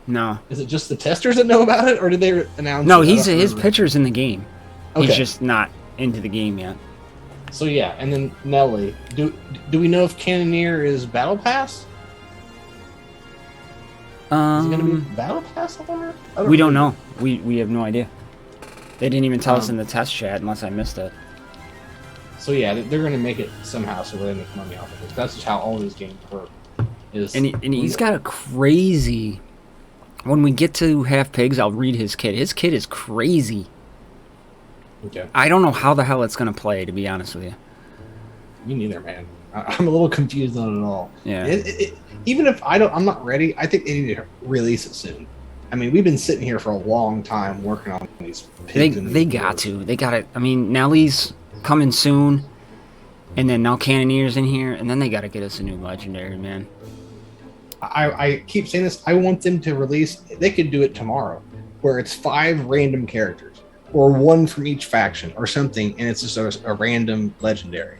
No. Is it just the testers that know about it, or did they announce? No, his picture's in the game. Okay. He's just not into the game yet. So yeah, and then Nelly. Do we know if Cannoneer is Battle Pass? Is it going to be Battle Pass? I wonder. We don't know. We have no idea. They didn't even tell us in the test chat, unless I missed it. So yeah, they're going to make it somehow so they make money off of it. That's just how all these games work. And he's got a crazy. When we get to half pigs, I'll read his kit. His kit is crazy. Okay. I don't know how the hell it's going to play, to be honest with you. Me neither, man. I'm a little confused on it all. Yeah. Even if I'm not ready, I think they need to release it soon. I mean, we've been sitting here for a long time working on these pigs. They got it. I mean, Nellie's coming soon, and then now Cannoneer's in here, and then they got to get us a new legendary, man. I keep saying this. I want them to release. They could do it tomorrow, where it's 5 random characters, or 1 from each faction, or something, and it's just a random legendary.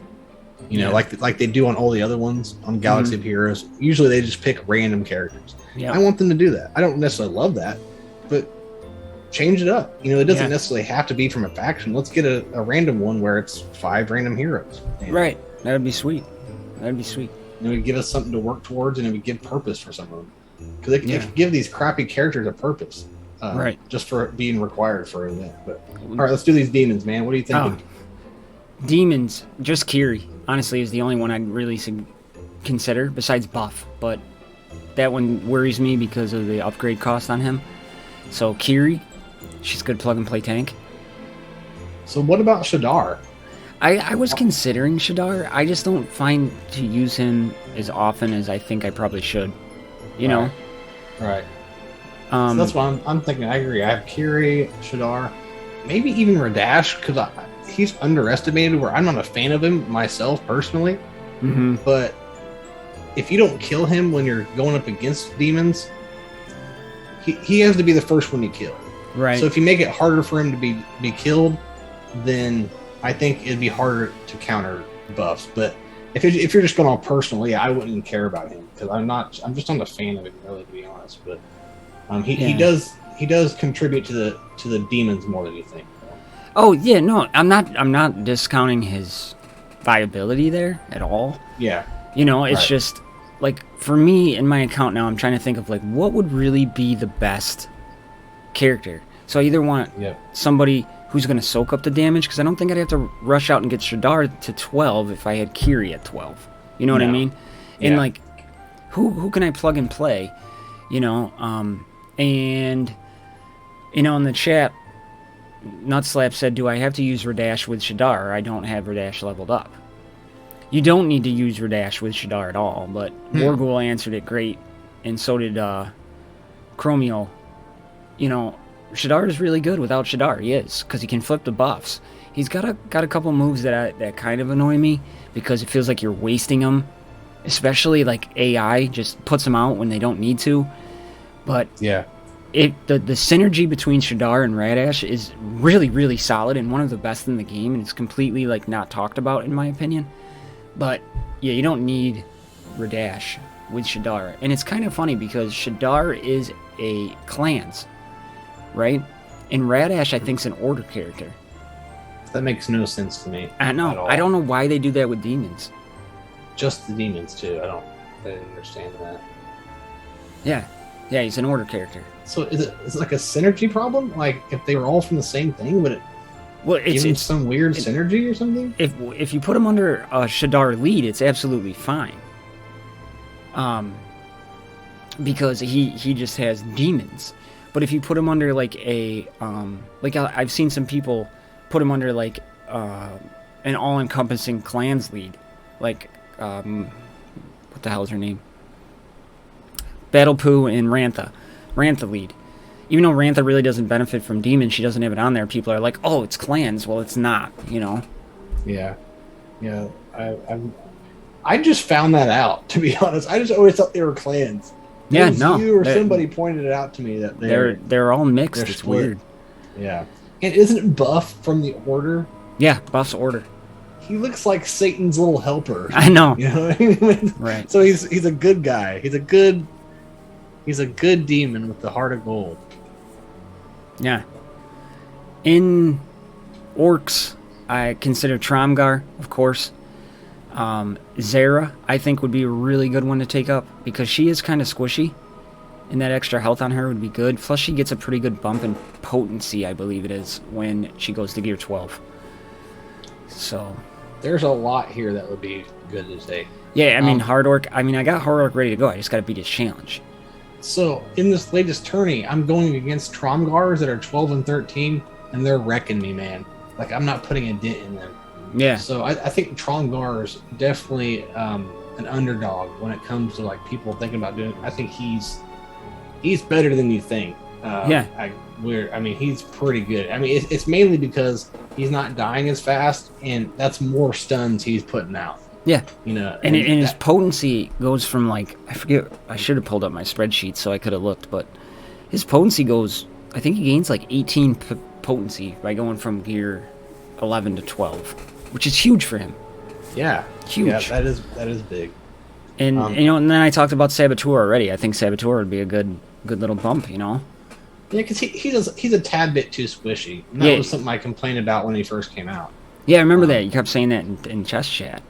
You know, like they do on all the other ones on Galaxy of Heroes. Usually, they just pick random characters. I want them to do that. I don't necessarily love that, but change it up. You know, it doesn't necessarily have to be from a faction. Let's get a random one where it's 5 random heroes. Right. That'd be sweet. That'd be sweet. And it would give us something to work towards, and it would give purpose for some of them. Because they can give these crappy characters a purpose. Just for being required for an event. But all right, let's do these demons, man. What do you think? Demons, just Kiri, honestly, is the only one I'd really consider, besides Buff. But that one worries me because of the upgrade cost on him. So Kiri, she's a good plug-and-play tank. So what about Shadar? I was considering Shadar. I just don't find to use him as often as I think I probably should. You know? Right. So that's why I'm thinking. I agree. I have Kiri, Shadar, maybe even Radash, because he's underestimated, where I'm not a fan of him myself personally. But if you don't kill him when you're going up against demons, he has to be the first one you kill. Right. So if you make it harder for him to be killed, then I think it'd be harder to counter buffs. But if you're just going all personally, I wouldn't care about him, because I'm just not a fan of him, really, to be honest. But he does contribute to the demons more than you think. Oh yeah, no, I'm not discounting his viability there at all. Yeah. You know, it's just like, for me in my account now, I'm trying to think of like what would really be the best character. So I either want somebody who's going to soak up the damage, because I don't think I'd have to rush out and get Shadar to 12 if I had Kiri at 12. You know what I mean? And like, who can I plug and play? You know, and you know, in the chat, Nutslap said, "Do I have to use Radash with Shadar? I don't have Radash leveled up." You don't need to use Radash with Shadar at all, but Wargul answered it great, and so did Chromio. You know, Shadar is really good without Shadar. He is, because he can flip the buffs. He's got a couple moves that kind of annoy me, because it feels like you're wasting them, especially like AI just puts them out when they don't need to. But the synergy between Shadar and Radash is really, really solid, and one of the best in the game, and it's completely like not talked about in my opinion. But yeah, you don't need Radash with Shadar. And it's kind of funny because Shadar is a clans, right? And Radash, I think, is an order character. That makes no sense to me. I know. I don't know why they do that with demons. just the demons too? I didn't understand that. Yeah, he's an order character. So is it like a synergy problem? Like if they were all from the same thing, would it? Well, it's some weird synergy or something. If you put him under a Shadar lead, it's absolutely fine. Because he just has demons. But if you put him under like I've seen some people put him under like an all-encompassing clans lead, like what the hell is her name? Battle Poo and Rantha lead. Even though Rantha really doesn't benefit from demons, she doesn't have it on there. People are like, "Oh, it's clans." Well, it's not, you know. Yeah. I just found that out, to be honest. I just always thought they were clans. Yeah, no. You or somebody pointed it out to me that they're all mixed. It's split. weird. Yeah. And isn't it Buff from the Order? Yeah, Buff's Order. He looks like Satan's little helper. I know. You know what I mean? Right. So he's a good guy. He's a good demon with the heart of gold. Yeah. In orcs, I consider Tromgar, of course. Zera, I think, would be a really good one to take up because she is kind of squishy, and that extra health on her would be good. Plus, she gets a pretty good bump in potency, I believe it is, when she goes to gear 12. So there's a lot here that would be good to take. Yeah, I mean, Hard Orc. I mean, I got Hard Orc ready to go. I just got to beat his challenge. So in this latest tourney, I'm going against Tromgars that are 12 and 13, and they're wrecking me, man. Like, I'm not putting a dent in them. Yeah. So I think Tromgar's definitely an underdog when it comes to like people thinking about doing it. I think he's better than you think. Yeah. I mean, he's pretty good. I mean, it's mainly because he's not dying as fast, and that's more stuns he's putting out. Yeah. You know, and his potency goes from like, I forget, I should have pulled up my spreadsheet so I could have looked, but his potency goes, I think he gains like 18 potency by going from gear 11 to 12, which is huge for him. Yeah. Huge. Yeah, that is big. And you know, and then I talked about Saboteur already. I think Saboteur would be a good little bump, you know. Yeah, because he's a tad bit too squishy. And that was something I complained about when he first came out. Yeah, I remember that. You kept saying that in chess chat.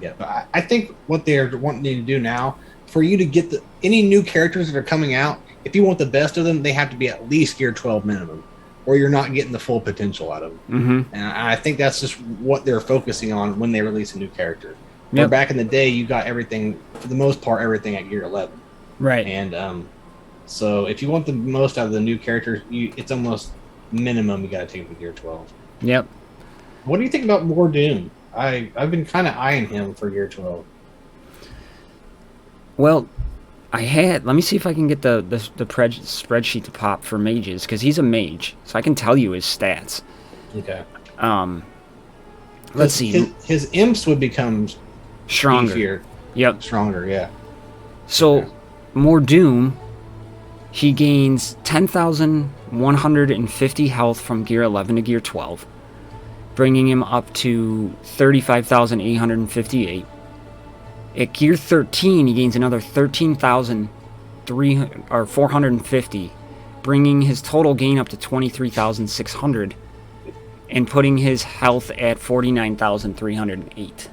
Yeah, but I think what they're wanting to do now, for you to get any new characters that are coming out, if you want the best of them, they have to be at least gear 12 minimum, or you're not getting the full potential out of them. Mm-hmm. And I think that's just what they're focusing on when they release a new character. Yep. Where back in the day, you got everything, for the most part, everything at gear 11. Right. And so if you want the most out of the new characters, it's almost minimum you got to take them to gear 12. Yep. What do you think about Mordoon? I've been kind of eyeing him for gear 12. Well, let me see if I can get the spreadsheet to pop for mages, because he's a mage, so I can tell you his stats. Okay. Let's see. His imps would become stronger. Beefier. Yep. Stronger, yeah. So, okay. Mordoon, he gains 10,150 health from gear 11 to gear 12, bringing him up to 35,858. At gear 13, he gains another 13,450, bringing his total gain up to 23,600, and putting his health at 49,308.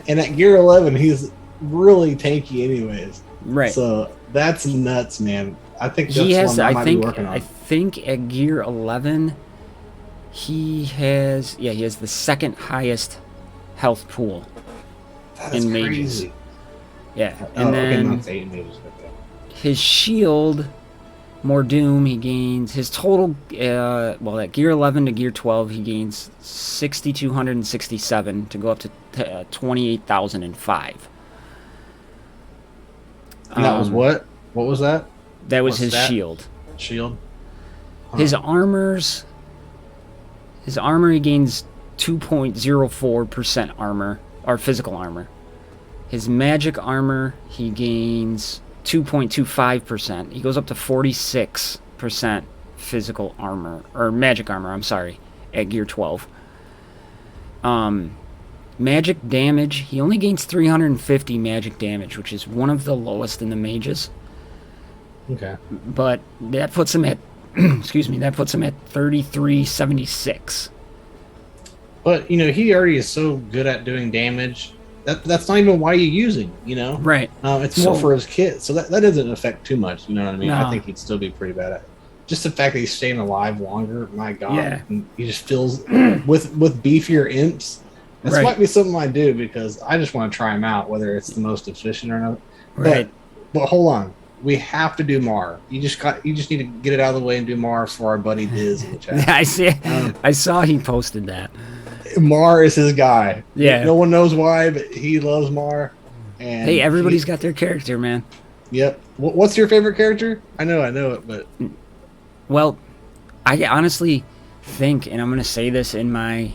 And at gear 11, he's really tanky anyways. Right. So that's nuts, man. I think that's one I might be working on. I think at gear 11, he has the second highest health pool in mages. Crazy. Yeah, and then his shield, Mordoon, he gains his total. At gear 11 to gear 12, he gains 6,267 to go up to 28,005. And that was what? What was that? That was his shield. Shield. Huh. His armor, he gains 2.04% armor, or physical armor. His magic armor, he gains 2.25%. He goes up to 46% physical armor, or magic armor, I'm sorry, at gear 12. Magic damage, he only gains 350 magic damage, which is one of the lowest in the mages. Okay. But that puts him at, that puts him at 3376. But, he already is so good at doing damage that's not even why you're using, you know? Right. It's more for his kids. So that doesn't affect too much, you know what I mean? No. I think he'd still be pretty bad at it. Just the fact that he's staying alive longer, my God. Yeah. And he just feels with beefier imps. This might be something I do because I just want to try him out, whether it's the most efficient or not. Right. But hold on. We have to do Mar. You just need to get it out of the way and do Mar for our buddy Diz in the chat. I see. I saw he posted that. Mar is his guy. Yeah. No one knows why, but he loves Mar. And hey, everybody's got their character, man. Yep. What's your favorite character? I know it, but well, I honestly think, and I'm going to say this in my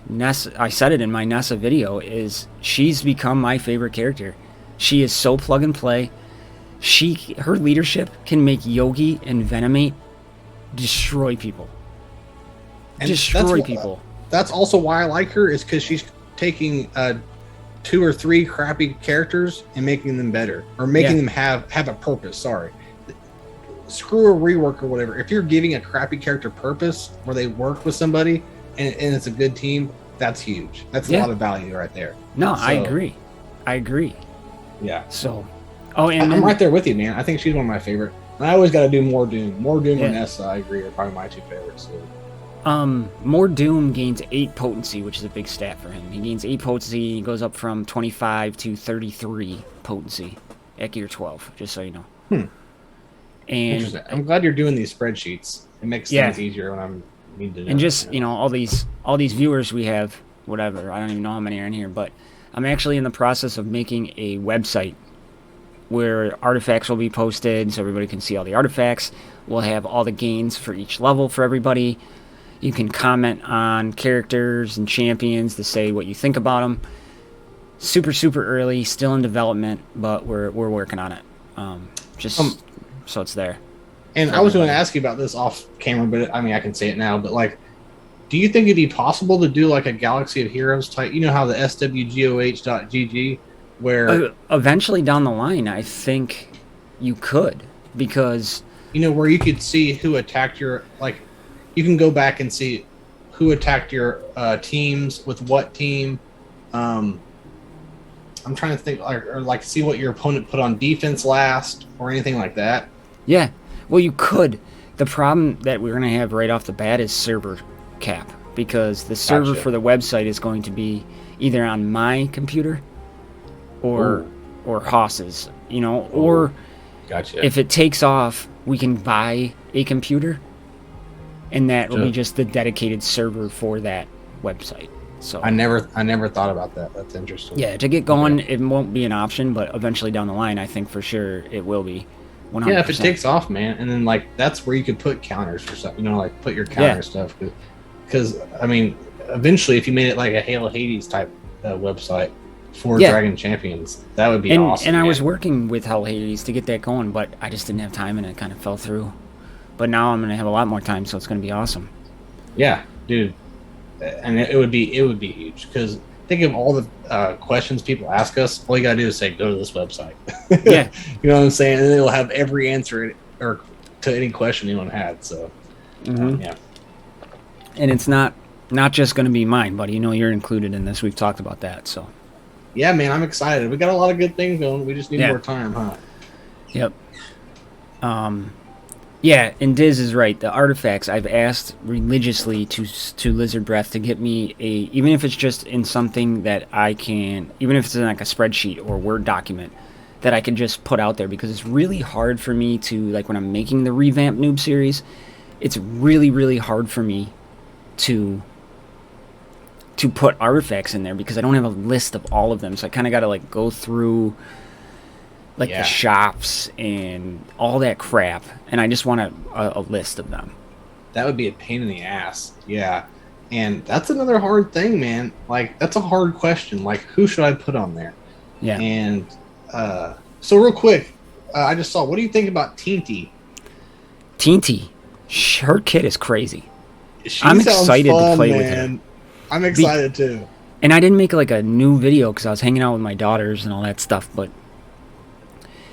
Nessa, I said it in my Nessa video, is she's become my favorite character. She is so plug and play. Her leadership can make Yogi and Venomate destroy people. Destroy people. That's also why I like her, is because she's taking 2 or 3 crappy characters and making them better, or making them have a purpose. Sorry, screw a rework or whatever. If you're giving a crappy character purpose where they work with somebody and it's a good team, that's huge. That's a lot of value right there. No, so, I agree. Yeah. So, and I'm right there with you, man. I think she's one of my favorite. And I always got to do more Doom. More Doom and Nessa, I agree, are probably my 2 favorites. So. More Doom gains 8 potency, which is a big stat for him. He gains 8 potency. He goes up from 25 to 33 potency at gear 12, just so you know. And interesting. I'm glad you're doing these spreadsheets. It makes things easier when I'm need to know. And just, you know, all these viewers we have, whatever, I don't even know how many are in here, but I'm actually in the process of making a website where artifacts will be posted so everybody can see all the artifacts. We'll have all the gains for each level for everybody. You can comment on characters and champions to say what you think about them. Super, super early, still in development, but we're working on it. So it's there. And I was going to ask you about this off camera, but I mean, I can say it now. But like, do you think it'd be possible to do like a Galaxy of Heroes type? You know how the swgoh.gg, where eventually down the line, I think you could, because where you could see who attacked your, like, you can go back and see who attacked your teams with what team. I'm trying to think, like see what your opponent put on defense last or anything like that. Yeah, well, you could. The problem that we're going to have right off the bat is server cap, because the server for the website is going to be either on my computer or Haas's, or if it takes off, we can buy a computer, and that will be just the dedicated server for that website. So I never thought about that. That's interesting. Yeah, to get going, it won't be an option, but eventually down the line, I think for sure it will be. 100%. Yeah, if it takes off, man, and then like that's where you could put counters for stuff. Like put your counter stuff. Because I mean, eventually, if you made it like a Halo Hades type website for Dragon Champions, that would be awesome. And I was working with Halo Hades to get that going, but I just didn't have time, and it kind of fell through. But now I'm gonna have a lot more time, so it's gonna be awesome. Yeah, dude. And it would be huge, because think of all the questions people ask us. All you gotta do is say, go to this website. Yeah. You know what I'm saying? And it'll have every answer or to any question anyone had. So yeah. And it's not just gonna be mine, buddy. You're included in this. We've talked about that. So yeah, man, I'm excited. We got a lot of good things going. We just need more time, huh? Yep. Yeah, and Diz is right. The artifacts, I've asked religiously to Lizard Breath to get me even if it's just in something that I can, even if it's in like a spreadsheet or Word document, that I can just put out there, because it's really hard for me to, like when I'm making the revamped noob series, it's really, really hard for me to put artifacts in there, because I don't have a list of all of them. So I kind of got to like go through like the shops and all that crap, and I just want a list of them. That would be a pain in the ass. Yeah. And that's another hard thing, man. Like, that's a hard question. Like, who should I put on there? Yeah. And so real quick, I just saw, what do you think about Teenty? Teenty, her kit is crazy. I'm excited to play with her. I'm excited too. And I didn't make like a new video because I was hanging out with my daughters and all that stuff, but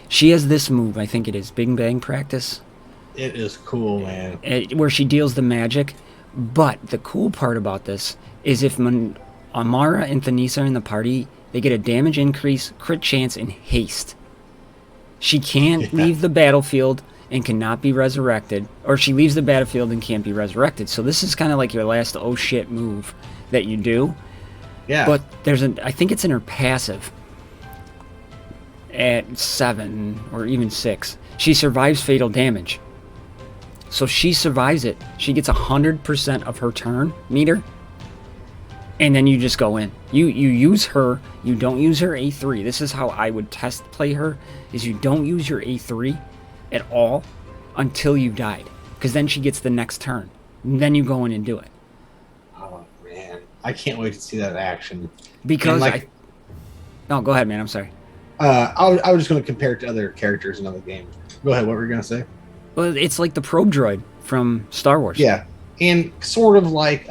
she has this move, I think it is Big Bang Practice. It is cool, man. Where she deals the magic. But the cool part about this is if Amara and Thanisa are in the party, They get a damage increase, crit chance, and haste. She can't leave the battlefield and cannot be resurrected, or she leaves the battlefield and can't be resurrected. So this is kind of like your last oh shit move that you do. Yeah. But I think it's in her passive at 7 or even 6. She survives fatal damage. So she survives it. She gets 100% of her turn meter. And then you just go in. You use her. You don't use her A3. This is how I would test play her, is you don't use your A3 at all until you've died. Because then she gets the next turn. And then you go in and do it. Oh, man. I can't wait to see that in action. Because No, go ahead, man. I'm sorry. I was just going to compare it to other characters in other games. Go ahead. What were you going to say? Well, it's like the probe droid from Star Wars. Yeah. And sort of like...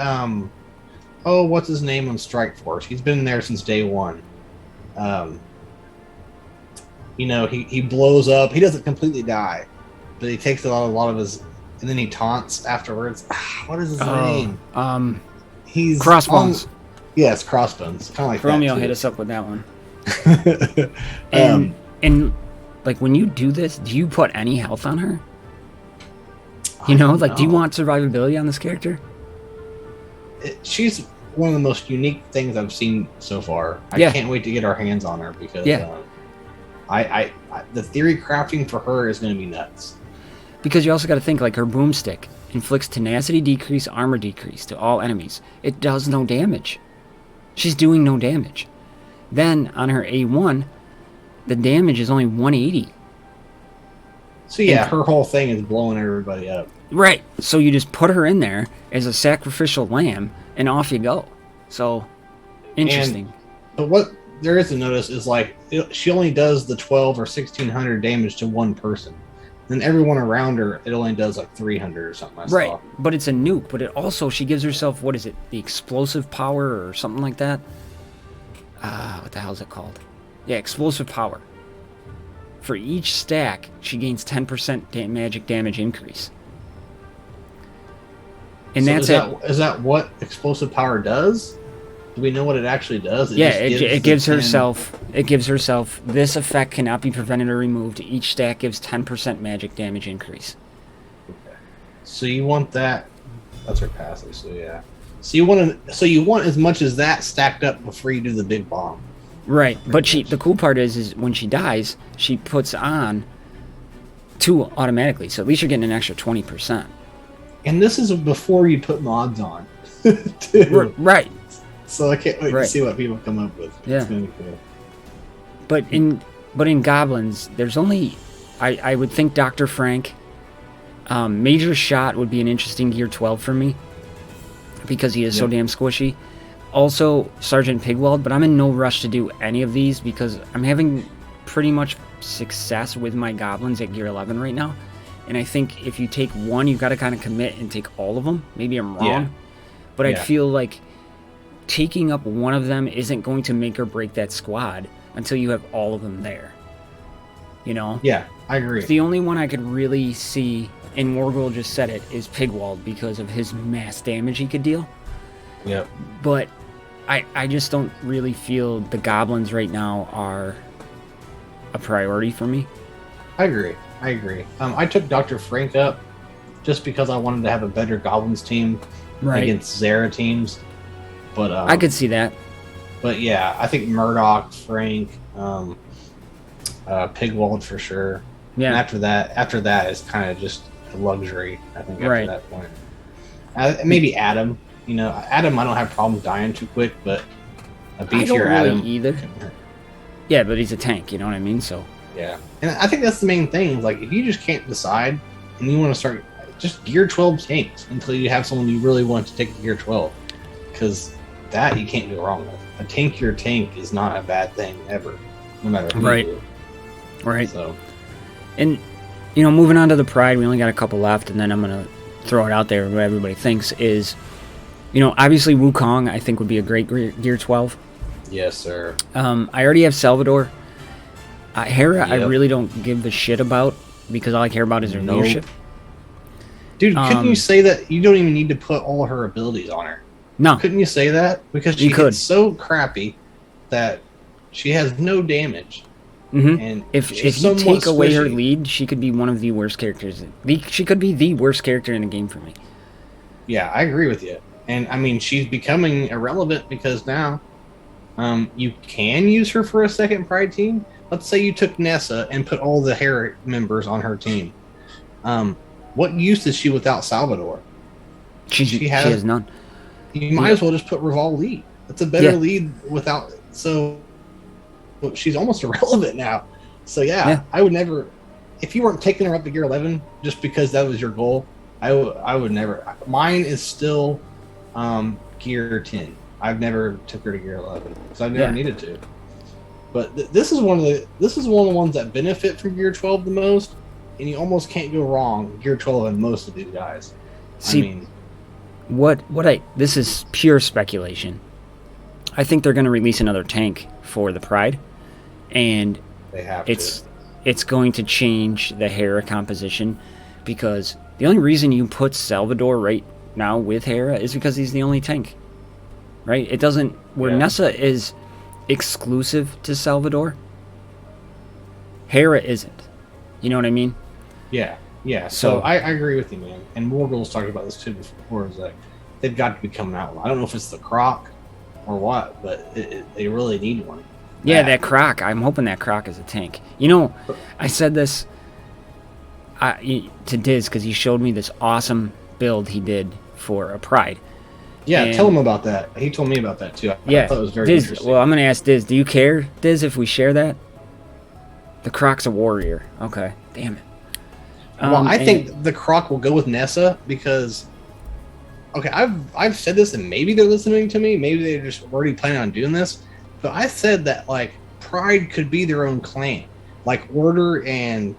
what's his name on Strike Force? He's been there since day one. He blows up. He doesn't completely die, but he takes a lot of his, and then he taunts afterwards. What is his name? He's Crossbones. Yes, Crossbones. Kind of like Romeo that hit us up with that one. and like when you do this, do you put any health on her? Do you want survivability on this character? She's one of the most unique things I've seen so far. I can't wait to get our hands on her because the theory crafting for her is going to be nuts. Because you also got to think, like, her boomstick inflicts tenacity decrease, armor decrease to all enemies. It does no damage. She's doing no damage. Then on her A1, the damage is only 180. So yeah, her whole thing is blowing everybody up. Right. So you just put her in there as a sacrificial lamb, and off you go. So, interesting. But what there is to notice is, like, she only does the 12 or 1600 damage to one person. Then everyone around her, it only does like 300 or something. Right. But it's a nuke. But it also, she gives herself, what is it? The explosive power or something like that? What the hell is it called? Yeah, explosive power. For each stack, she gains 10% magic damage increase. And so that's is that what explosive power does? Do we know what it actually does? It gives herself. It gives herself. This effect cannot be prevented or removed. Each stack gives 10% magic damage increase. Okay. So you want that? That's her passive. So yeah. So you want as much as that stacked up before you do the big bomb. Right, but the cool part is when she dies, she puts on 2 automatically. So at least you're getting an extra 20%. And this is before you put mods on. Right. So I can't wait to see what people come up with. Yeah. It's gonna be cool. But in goblins, there's only I would think Dr. Frank. Major Shot would be an interesting Gear 12 for me because he is so damn squishy. Also Sergeant Pigwald, but I'm in no rush to do any of these because I'm having pretty much success with my goblins at Gear 11 right now. And I think if you take one, you've got to kind of commit and take all of them. Maybe I'm wrong, but I feel like taking up one of them isn't going to make or break that squad until you have all of them there. Yeah, I agree. The only one I could really see, and Morgul just said it, is Pigwald because of his mass damage he could deal. Yep. But I just don't really feel the goblins right now are a priority for me. I agree. I took Dr. Frank up just because I wanted to have a better goblins team against Zera teams. But I could see that. But yeah, I think Murdoch, Frank, Pigwald for sure. Yeah. And after that is kind of just a luxury. I think after that point, maybe Adam. Adam, I don't have problems dying too quick, but a beefier Adam either. Yeah, but he's a tank. You know what I mean? So. Yeah, and I think that's the main thing. Like, if you just can't decide, and you want to start, just Gear 12 tanks until you have someone you really want to take a Gear 12, because that you can't go wrong with. A tankier tank is not a bad thing ever, no matter who you do. Right. So, and moving on to the Pride, we only got a couple left, and then I'm gonna throw it out there. What everybody thinks is, obviously Wukong I think would be a great Gear 12. Yes, sir. I already have Salvador. Hera, I really don't give a shit about because all I care about is her leadership. Dude, couldn't you say that you don't even need to put all her abilities on her? No. Couldn't you say that? Because she gets so crappy that She has no damage. Mm-hmm. And if you take away her lead, she could be one of the worst characters. She could be the worst character in the game for me. Yeah, I agree with you. And I mean, she's becoming irrelevant because now you can use her for a second pride team. Let's say you took Nessa and put all the Hera members on her team. What use is she without Salvador? She has none. You might as well just put Reval lead. That's a better lead without. So she's almost irrelevant now. So yeah, I would never. If you weren't taking her up to gear 11 just because that was your goal, I would never. Mine is still gear 10. I've never took her to gear 11 because I've never needed to. But this is one of the ones that benefit from gear 12 the most, and you almost can't go wrong gear 12 on most of these guys. See, this is pure speculation. I think they're going to release another tank for the Pride, and they have it's going to change the Hera composition, because the only reason you put Salvador right now with Hera is because he's the only tank, right? It doesn't Nessa is exclusive to Salvador, Hera isn't. You know what I mean? Yeah. So I agree with you, man. And Morgul's talked about this too before. Is like they've got to be coming out. I don't know if it's the Croc or what, but they really need one. Yeah, that Croc. I'm hoping that Croc is a tank. You know, I said this to Diz because he showed me this awesome build he did for a Pride. Yeah, tell him about that. He told me about that too. I thought it was very interesting. Well, I'm going to ask Diz. Do you care, Diz, if we share that? The Croc's a warrior. Okay, damn it. Well, I think the Croc will go with Nessa because, okay, I've said this, and maybe they're listening to me. Maybe they're just already planning on doing this. But I said that like Pride could be their own clan, like Order and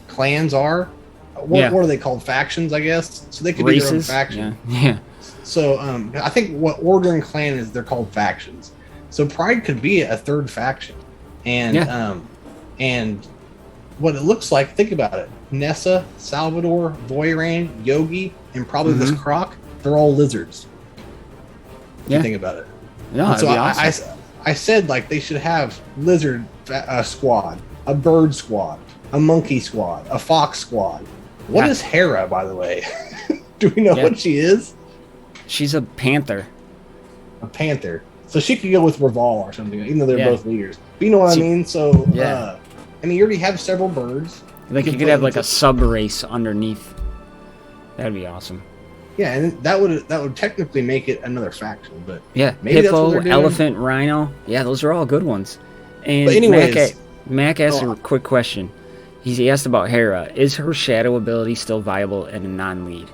clans are. What are they called? Factions, I guess. So they could be their own faction. Yeah. So I think what Order and Clan is, they're called factions. So Pride could be a third faction, and what it looks like. Think about it: Nessa, Salvador, Voiran, Yogi, and probably this Croc. They're all lizards. If you think about it. No, so awesome. I said like they should have lizard squad, a bird squad, a monkey squad, a fox squad. What is Hera, by the way? Do we know what she is? She's a panther. A panther. So she could go with Reval or something, even though they're both leaders. But you know what I mean? So, I mean, you already have several birds. Like you could have like a sub race underneath. That'd be awesome. Yeah, and that would technically make it another faction, but maybe Hippo, elephant, rhino. Yeah, those are all good ones. And but anyways, Mac asked a quick question. He asked about Hera. Is her shadow ability still viable in a non-lead?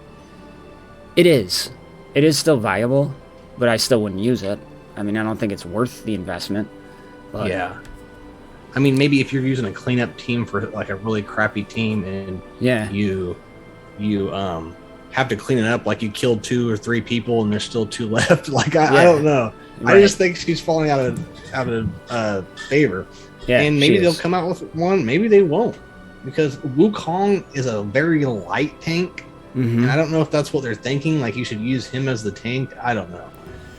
It is. It is still viable, but I still wouldn't use it. I mean, I don't think it's worth the investment. But yeah. I mean, maybe if you're using a cleanup team for like a really crappy team, and you have to clean it up, like you killed 2 or 3 people and there's still 2 left. Like I don't know. Right. I just think she's falling out of favor. Yeah, and maybe they'll come out with one. Maybe they won't, because Wukong is a very light tank, and I don't know if that's what they're thinking. Like you should use him as the tank. I don't know.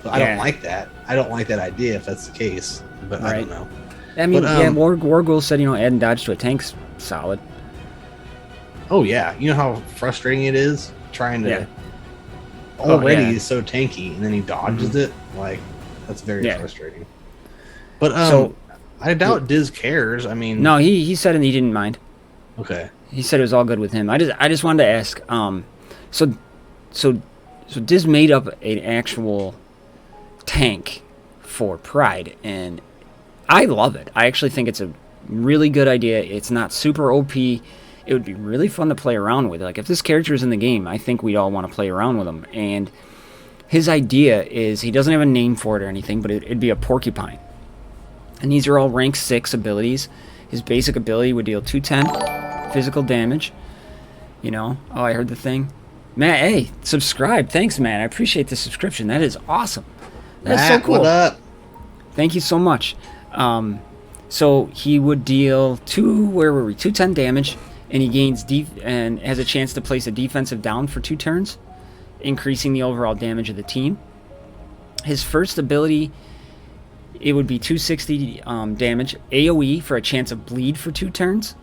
But I don't like that. I don't like that idea if that's the case. But I don't know. I mean, Wargul said, add and dodge to a tank's solid. Oh yeah, you know how frustrating it is trying to. Already he's so tanky, and then he dodges it. Like that's very frustrating. But I doubt Diz cares. I mean, no, he said he didn't mind. Okay, he said it was all good with him. I just wanted to ask. So Diz made up an actual tank for Pride, and I love it. I actually think it's a really good idea. It's not super OP. It would be really fun to play around with. Like if this character is in the game, I think we'd all want to play around with him. And his idea is, he doesn't have a name for it or anything, but it'd be a porcupine. And these are all rank 6 abilities. His basic ability would deal 210 physical damage. Oh, I heard the thing. Matt, hey, subscribe. Thanks, man. I appreciate the subscription. That is awesome. That's Matt, so cool. What up? Thank you so much. So he would deal 210 damage, and he gains and has a chance to place a defensive down for 2 turns, increasing the overall damage of the team. His first ability, it would be 260 damage, AoE for a chance of bleed for 2 turns.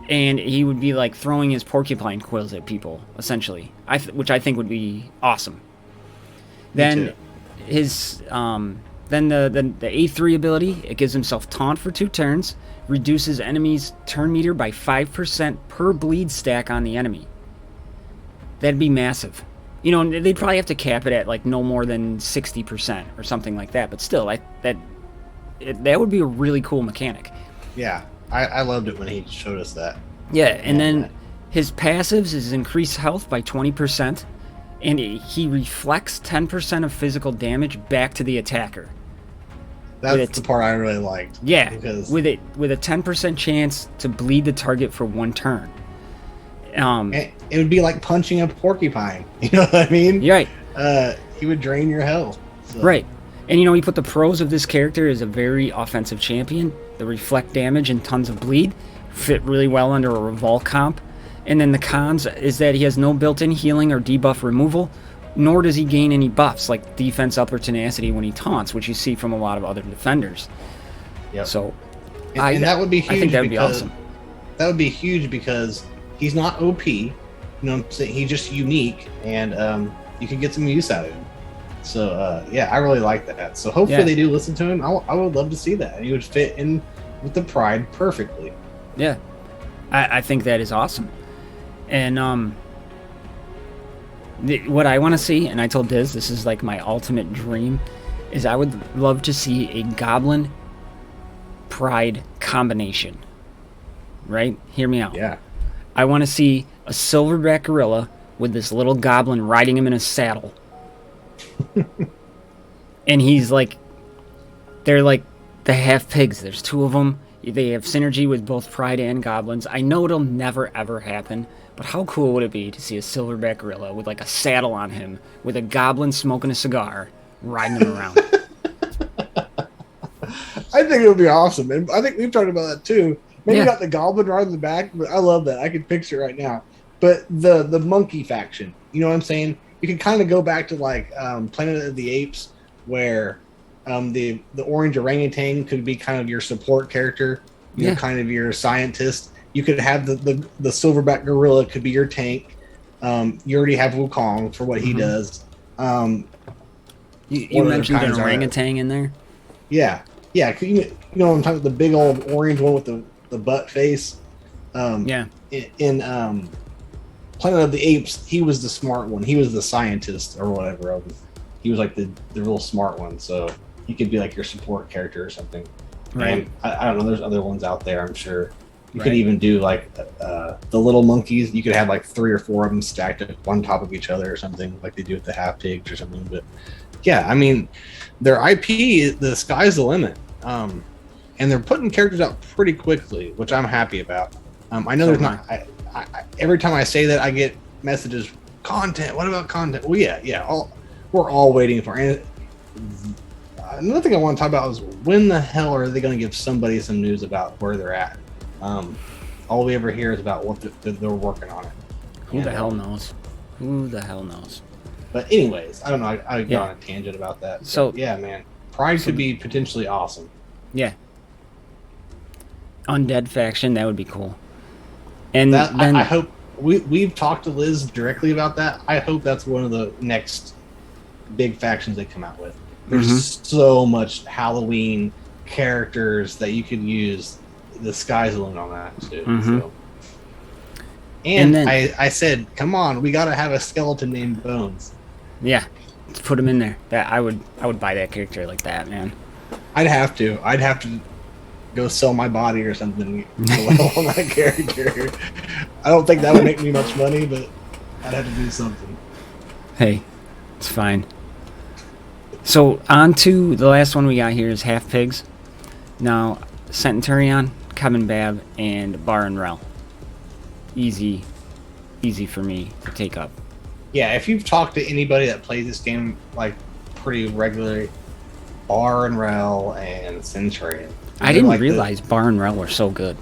And he would be like throwing his porcupine quills at people, essentially, which I think would be awesome. Then his then the A3 ability, it gives himself taunt for 2 turns, reduces enemies' turn meter by 5% per bleed stack on the enemy. That'd be massive. You know, they'd probably have to cap it at like no more than 60% or something like that. But still, that would be a really cool mechanic. Yeah, I loved it when he showed us that. Yeah, and then his passives is increased health by 20%, and he reflects 10% of physical damage back to the attacker. That's the part I really liked. Yeah, because with a 10% chance to bleed the target for 1 turn. It would be like punching a porcupine. You know what I mean? Right. He would drain your health. So. Right. And you know, you put the pros of this character as a very offensive champion. The reflect damage and tons of bleed fit really well under a revol comp. And then the cons is that he has no built-in healing or debuff removal, nor does he gain any buffs like defense up or tenacity when he taunts, which you see from a lot of other defenders. Yep. So, and that would be huge. I think that would be awesome. That would be huge because he's not OP. You know what I'm saying? He's just unique, and you can get some use out of him. So, yeah, I really like that. So hopefully they do listen to him. I would love to see that. He would fit in with the pride perfectly. Yeah. I think that is awesome. And what I want to see, and I told Diz, this is like my ultimate dream, is I would love to see a goblin pride combination. Right? Hear me out. Yeah. I want to see a silverback gorilla with this little goblin riding him in a saddle. And he's like, they're like the half pigs. There's 2 of them. They have synergy with both pride and goblins. I know it'll never ever happen, but how cool would it be to see a silverback gorilla with like a saddle on him, with a goblin smoking a cigar, riding him around? I think it would be awesome, and I think we've talked about that too. Maybe not the goblin riding the back, but I love that. I can picture it right now. But the monkey faction, you know what I'm saying? You can kind of go back to like Planet of the Apes, where the orange orangutan could be kind of your support character, you know, kind of your scientist. You could have the silverback gorilla could be your tank. You already have Wukong for what he does. You mentioned an orangutan in there? Yeah. Yeah, you know what I'm talking about, the big old orange one with the butt face. In Planet of the Apes, he was the smart one. He was the scientist or whatever. He was like the real smart one, so he could be like your support character or something. Right. And I don't know. There's other ones out there, I'm sure. You could even do like the little monkeys. You could have like 3 or 4 of them stacked up on top of each other or something, like they do with the half pigs or something. But yeah, I mean, their IP, the sky's the limit. And they're putting characters out pretty quickly, which I'm happy about. I know there's not. Every time I say that, I get messages. Content. What about content? Well, yeah. We're all waiting for. And another thing I want to talk about is when the hell are they going to give somebody some news about where they're at? All we ever hear is about what they're working on it. Who the hell knows? Who the hell knows? But anyways, I don't know. I got on a tangent about that. So yeah, man, Pride could be potentially awesome. Yeah. Undead faction, that would be cool. And that, then I hope we've talked to Liz directly about that. I hope that's one of the next big factions they come out with. There's so much Halloween characters that you could use. The sky's the limit on that too. So. And then, I said, come on, we got to have a skeleton named Bones. Yeah, let's put him in there. That I would buy that character like that, man. I'd have to go sell my body or something on that character. I don't think that would make me much money, but I'd have to do something. Hey, it's fine. So on to the last one we got here is half pigs. Now, Centurion, Kevin Babb, and Bar and Rel. Easy for me to take up. Yeah, if you've talked to anybody that plays this game like pretty regularly, Bar and Rel and Centurion. I didn't realize Bar and Rel were so good.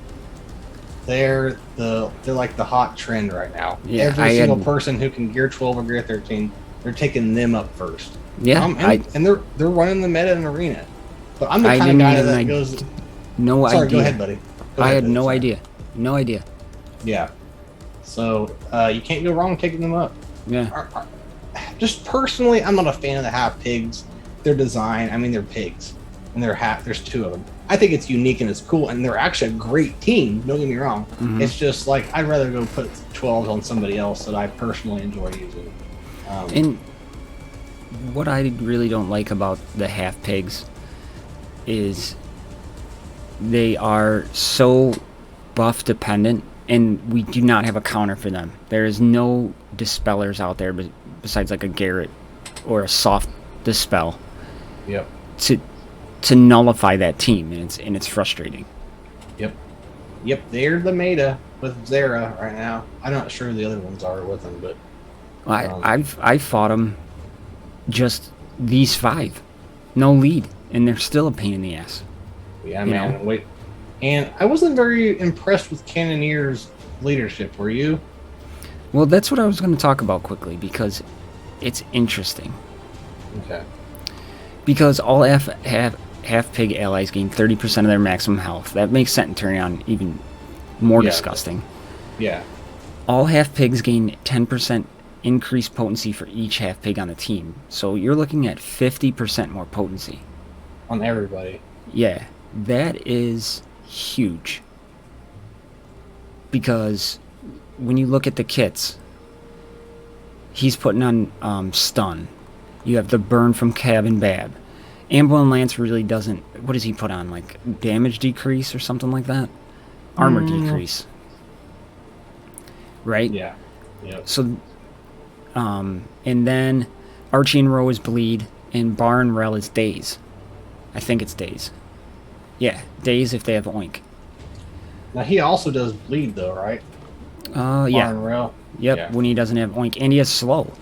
They're like the hot trend right now. Yeah, Every single person who can Gear 12 or Gear 13 they're taking them up first. Yeah, and they're running the meta and arena. But I'm the I kind of didn't guy even that I- goes. no Sorry, idea. go ahead, buddy. Go I ahead, had buddy. no Sorry. idea. No idea. Yeah. So you can't go wrong taking them up. Yeah. Just personally, I'm not a fan of the half pigs. Their design, I mean, they're pigs, and there's 2 of them. I think it's unique and it's cool, and they're actually a great team. Don't get me wrong. It's just like I'd rather go put 12s on somebody else that I personally enjoy using. And what I really don't like about the half pigs is they are so buff dependent, and we do not have a counter for them. There is no dispellers out there besides like a Garrett or a soft dispel. Yep. To nullify that team, and it's frustrating. Yep. They're the meta with Zera right now. I'm not sure who the other ones are with them, but I fought them just these 5, no lead, and they're still a pain in the ass. Yeah, man. Wait, and I wasn't very impressed with Cannoneer's leadership. Were you? Well, that's what I was going to talk about quickly, because it's interesting. Okay. Because all half pig allies gain 30% of their maximum health. That makes Centurion even more disgusting. Yeah. All half pigs gain 10% increased potency for each half pig on the team. So you're looking at 50% more potency. On everybody. Yeah, that is huge. Because when you look at the kits, he's putting on stun. You have the burn from Cab and Bab. Ambo and Lance really doesn't... What does he put on? Like, damage decrease or something like that? Armor decrease. Right? Yeah. Yep. So, and then Archie and Roe is bleed, and Bar and Rel is daze. I think it's daze. Yeah, daze if they have oink. Now he also does bleed though, right? Yeah. Bar and Rel? Yep, Yeah. when he doesn't have oink, and he has slow.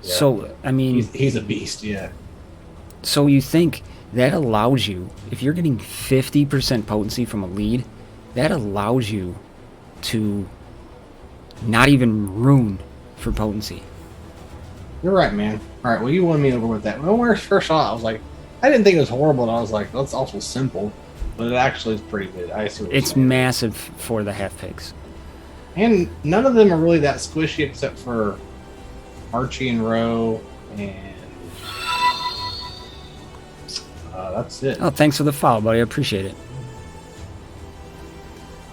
Yeah. So, I mean... He's a beast, yeah. So you think that allows you, if you're getting 50% potency from a lead, that allows you to not even rune for potency. You're right, man. All right, well, you won me over with that. When I first saw it, I was like, I didn't think it was horrible, and I was like, that's also simple, but it actually is pretty good. I see what you're It's saying. massive for the half pigs. And none of them are really that squishy except for Archie and Roe, and that's it. Oh, thanks for the follow, buddy. I appreciate it.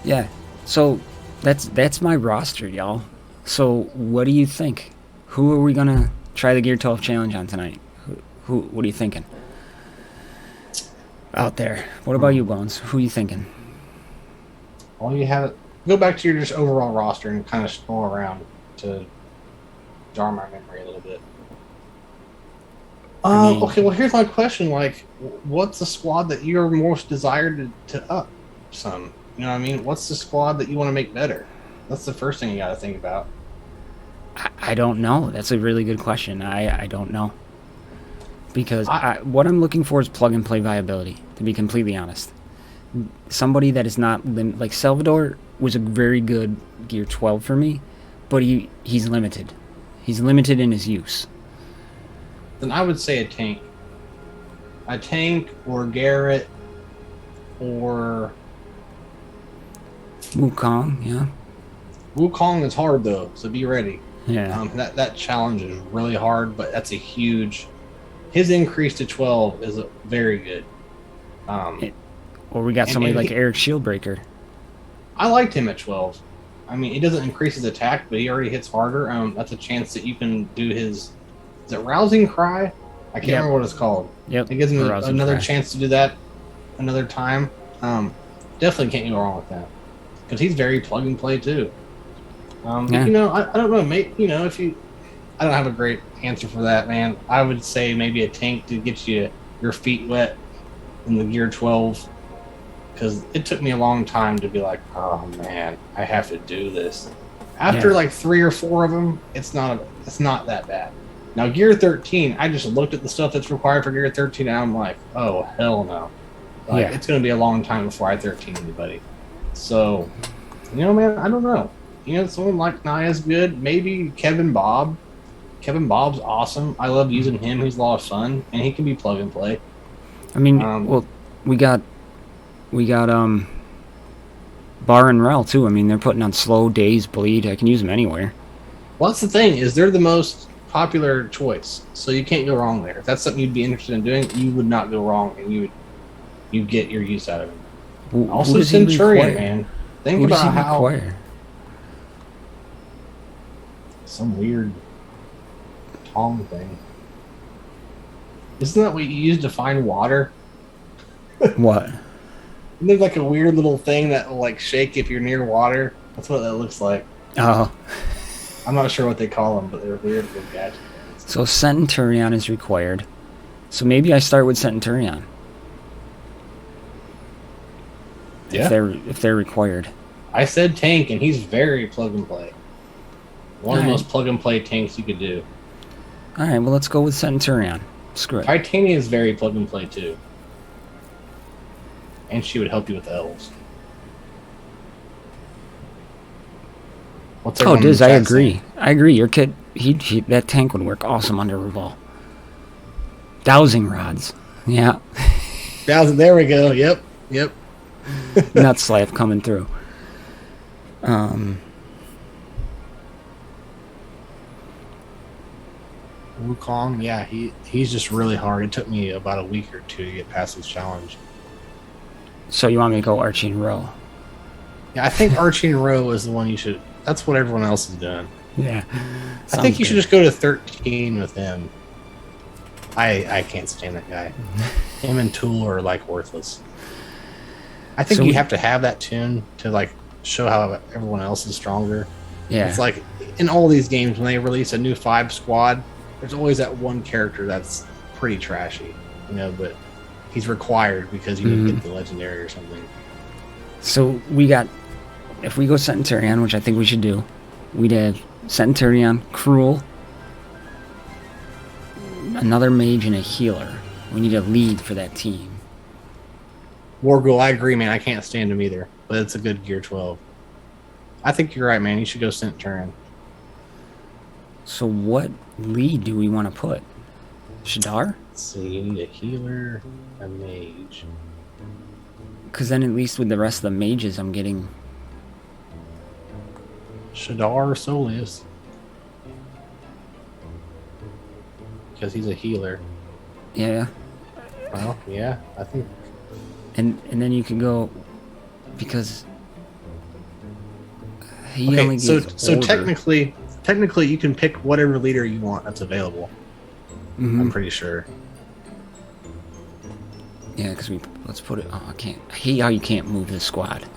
Yeah, so that's my roster, y'all. So what do you think? Who are we gonna try the Gear 12 challenge on tonight? What are you thinking? Out there. What about you, Bones? Who are you thinking? Well, you have go back to your just overall roster and kind of scroll around to jar my memory a little bit. Okay, well, here's my question. Like, what's the squad that you're most desired to up some? You know what I mean? What's the squad that you want to make better? That's the first thing you got to think about. I don't know. That's a really good question. I don't know. Because what I'm looking for is plug-and-play viability, to be completely honest. Somebody that is not... like, Salvador was a very good Gear 12 for me, but he's limited. He's limited in his use. Then I would say a tank. A tank or Garrett or... Wukong, yeah. Wukong is hard, though, so be ready. Yeah. That challenge is really hard, but that's a huge... His increase to 12 is very good. Or we got somebody like Eric Shieldbreaker. I liked him at 12. I mean, it doesn't increase his attack, but he already hits harder. That's a chance that you can do his... Is it Rousing Cry? I can't remember what it's called. Yep. It gives him another Cry. chance to do that another time. Definitely can't go wrong with that. Because he's very plug and play, too. Yeah. You know, I don't know. Maybe, you know, if you... I don't have a great answer for that, man. I would say maybe a tank to get you your feet wet in the Gear 12. Because it took me a long time to be like, oh, man, I have to do this. After like 3 or 4 of them, it's not that bad. Now, Gear 13, I just looked at the stuff that's required for Gear 13, and I'm like, oh, hell no. Like, it's going to be a long time before I 13 anybody. So, you know, man, I don't know. You know, someone like Naya's good. Maybe Kevin Bob. Kevin Bob's awesome. I love using him. He's a lot of fun, and he can be plug and play. I mean, well, we got Bar and Rel too. I mean, they're putting on slow, days, bleed. I can use them anywhere. Well, that's the thing, is they're the most popular choice, so you can't go wrong there. If that's something you'd be interested in doing, you would not go wrong, and you'd get your use out of it. Also, Centurion, man. Think about how some weird tong thing. Isn't that what you use to find water? What? Isn't there like a weird little thing that will like shake if you're near water? That's what that looks like. Oh. I'm not sure what they call them, but they're weird little gadgets. So Centurion is required. So maybe I start with Centurion. Yeah. If they're required. I said tank, and he's very plug and play. One of the most plug and play tanks you could do. All right, well let's go with Centurion. Screw it. Titania is very plug and play too, and she would help you with the elves. Oh, Diz, I agree. Saying? I agree. Your kid, that tank would work awesome under Revolve. Dowsing rods. Yeah. Dowsing. There we go. Yep. Nut slap coming through. Wukong, yeah, he's just really hard. It took me about a week or two to get past his challenge. So you want me to go Archie and Row? Yeah, I think Archie and Row is the one you should. That's what everyone else is doing. Yeah. I think you should just go to 13 with him. I can't stand that guy. Him and Tool are like worthless. I think you have to have that tune to like show how everyone else is stronger. Yeah. It's like in all these games when they release a new 5 squad, there's always that one character that's pretty trashy, but he's required because you didn't get the legendary or something. So we got, if we go Centurion, which I think we should do, we'd have Centurion, Cruel, another mage, and a healer. We need a lead for that team. Warghoul, I agree, man. I can't stand him either, but it's a good Gear 12. I think you're right, man. You should go Centurion. So what lead do we want to put? Shadar? Let's see, you need a healer, a mage. Because then at least with the rest of the mages, I'm getting... Shadar or Solius. Because he's a healer. Yeah. Well, yeah, I think... And then you can go... Because... He only gets so technically you can pick whatever leader you want that's available. I'm pretty sure. Yeah, because let's put it. Oh, I can't. I hate how you can't move the squad.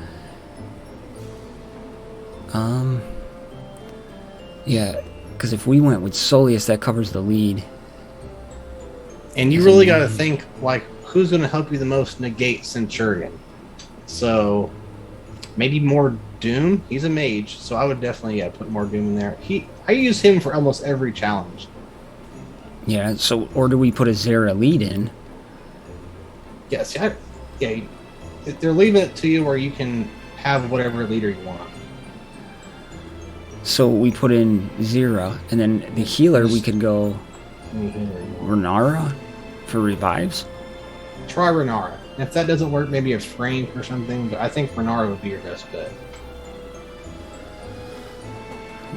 Yeah, because if we went with Solius, that covers the lead. And you really got to think like who's going to help you the most negate Centurion. So maybe more Doom. He's a mage, so I would definitely put more Doom in there. I use him for almost every challenge. Yeah. So, or do we put a Zera lead in? Yes. Yeah. They're leaving it to you where you can have whatever leader you want. So we put in Zera, and then the healer we could go Renara for revives. Try Renara. If that doesn't work, maybe a Frank or something. But I think Renara would be your best bet.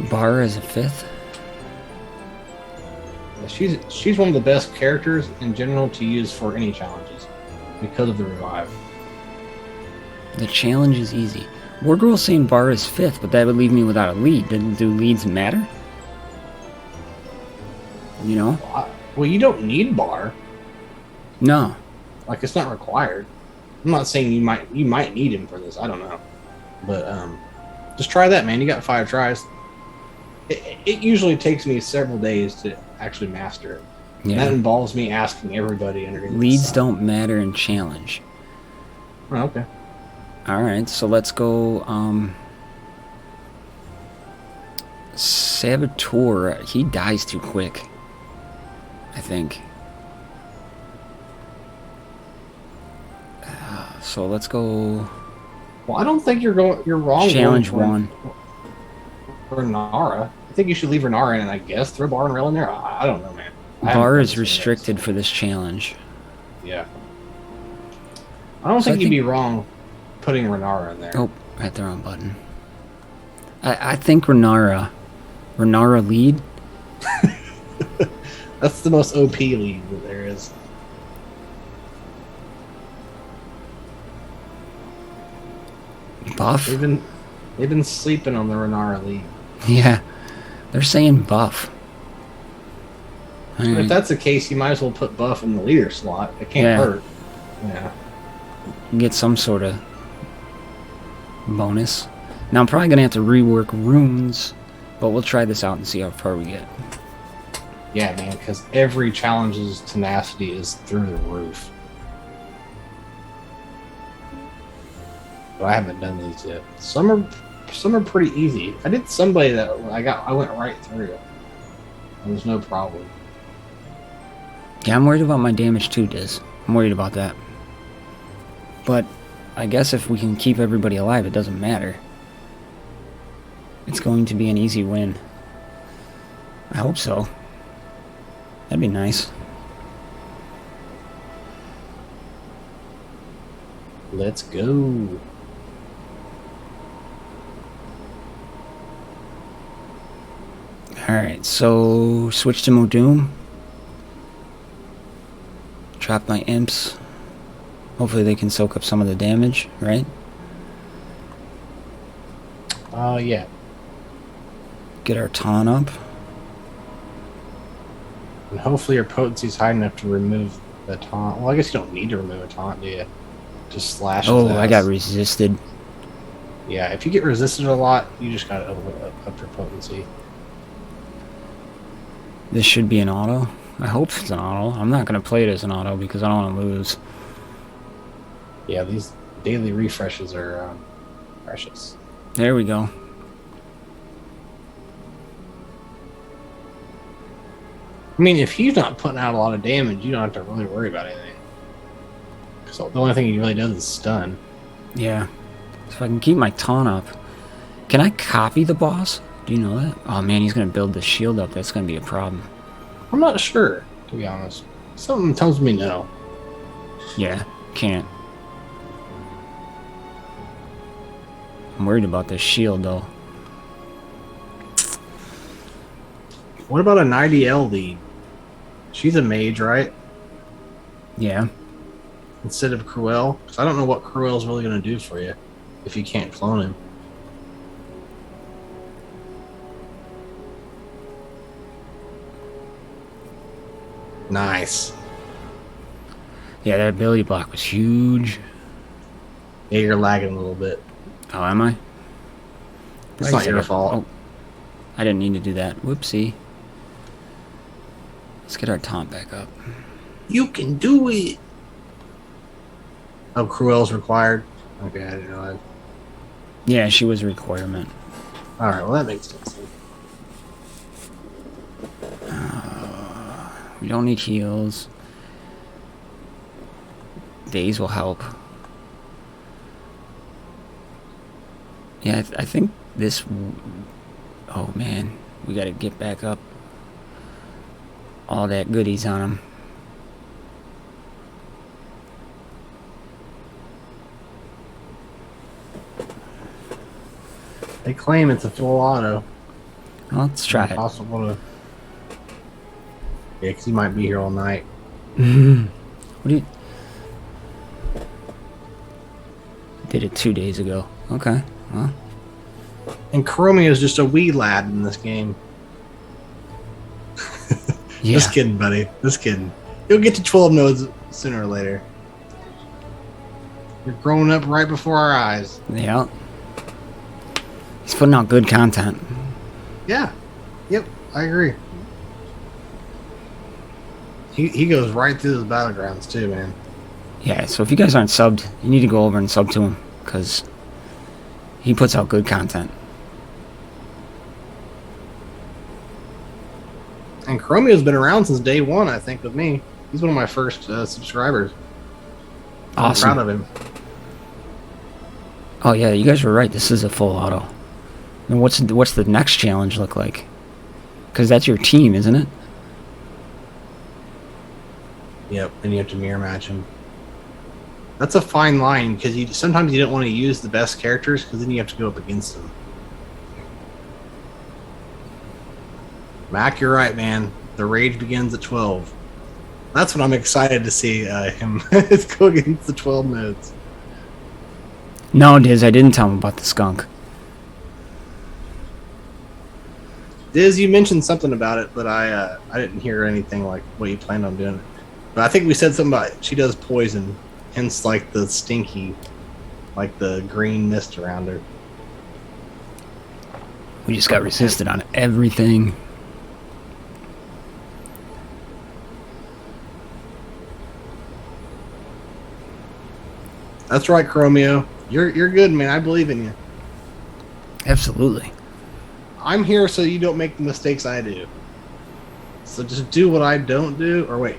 Bar as a 5th. She's one of the best characters in general to use for any challenges because of the revive. The challenge is easy. Wargirl's saying Bar is 5th, but that would leave me without a lead. Do leads matter? Well, you don't need Bar. No. Like, it's not required. I'm not saying you might need him for this. I don't know. But just try that, man. You got 5 tries. It usually takes me several days to actually master it. Yeah. That involves me asking everybody underneath. Leads don't matter in challenge. Oh, okay. Alright, so let's go Saboteur. He dies too quick, I think. So let's go. Well, I don't think you're wrong. Challenge 1. For Nara, I think you should leave Renara in, and I guess throw bar and rail in there. I don't know, man. Bar is restricted for this challenge. Yeah. I don't think you'd be wrong putting Renara in there. Oh, I hit the wrong button. I think Renara lead. That's the most OP lead that there is. Buff? They've been sleeping on the Renara lead. Yeah. They're saying buff. If that's the case, you might as well put buff in the leader slot. It can't hurt. Yeah. Get some sort of bonus. Now I'm probably gonna have to rework runes, but we'll try this out and see how far we get. Yeah, man, because every challenge's tenacity is through the roof. But I haven't done these yet. Some are pretty easy. I did somebody that I went right through. There's no problem. Yeah, I'm worried about my damage too, Diz. I'm worried about that. But I guess if we can keep everybody alive, it doesn't matter. It's going to be an easy win. I hope so. That'd be nice. Let's go. Alright, so switch to Modum. Drop my imps. Hopefully they can soak up some of the damage, right? Yeah. Get our taunt up. And hopefully your potency's high enough to remove the taunt. Well, I guess you don't need to remove a taunt, do you? Just slash. Oh, I got resisted. Yeah, if you get resisted a lot, you just gotta up your potency. This should be an auto. I hope it's an auto. I'm not going to play it as an auto because I don't want to lose. Yeah, these daily refreshes are precious. There we go. I mean, if he's not putting out a lot of damage, you don't have to really worry about anything. So the only thing he really does is stun. Yeah. So if I can keep my taunt up. Can I copy the boss? Do you know that? Oh man, he's going to build the shield up. That's going to be a problem. I'm not sure, to be honest. Something tells me no. Yeah, can't. I'm worried about this shield though. What about a 90L lead? She's a mage, right? Yeah. Instead of Cruel? Because I don't know what Cruel's really going to do for you if you can't clone him. Nice. Yeah, that ability block was huge. Yeah, you're lagging a little bit. Oh, am I? It's not your fault. Oh, I didn't need to do that. Whoopsie. Let's get our taunt back up. You can do it. Oh, Cruel's required? Okay, I didn't know that. Yeah, she was a requirement. Alright, well that makes sense. We don't need heals. Days will help. Yeah, I think this... Oh man, we gotta get back up. All that goodies on him. They claim it's a full auto. Well, let's try it. Possible to... Yeah, because he might be here all night. What do you... Did it 2 days ago. Okay, well. And Chromie is just a wee lad in this game. Yeah. Just kidding, buddy. Just kidding. You'll get to 12 nodes sooner or later. You're growing up right before our eyes. Yeah. He's putting out good content. Yeah. Yep, I agree. He goes right through the battlegrounds too, man. Yeah, so if you guys aren't subbed, you need to go over and sub to him, because he puts out good content. And Chromio's been around since day one, I think, with me. He's one of my first subscribers. Awesome. I'm proud of him. Oh yeah, you guys were right. This is a full auto. And what's the next challenge look like? Because that's your team, isn't it? Yep, and you have to mirror match them. That's a fine line, because sometimes you don't want to use the best characters, because then you have to go up against them. Mac, you're right, man. The rage begins at 12. That's what I'm excited to see him go against the 12 nodes. No, Diz, I didn't tell him about the skunk. Diz, you mentioned something about it, but I didn't hear anything like what you planned on doing. But I think we said something about she does poison, hence like the stinky, like the green mist around her. We just got resisted on everything. That's right, Chromio. You're good, man. I believe in you. Absolutely. I'm here so you don't make the mistakes I do. So just do what I don't do, or wait,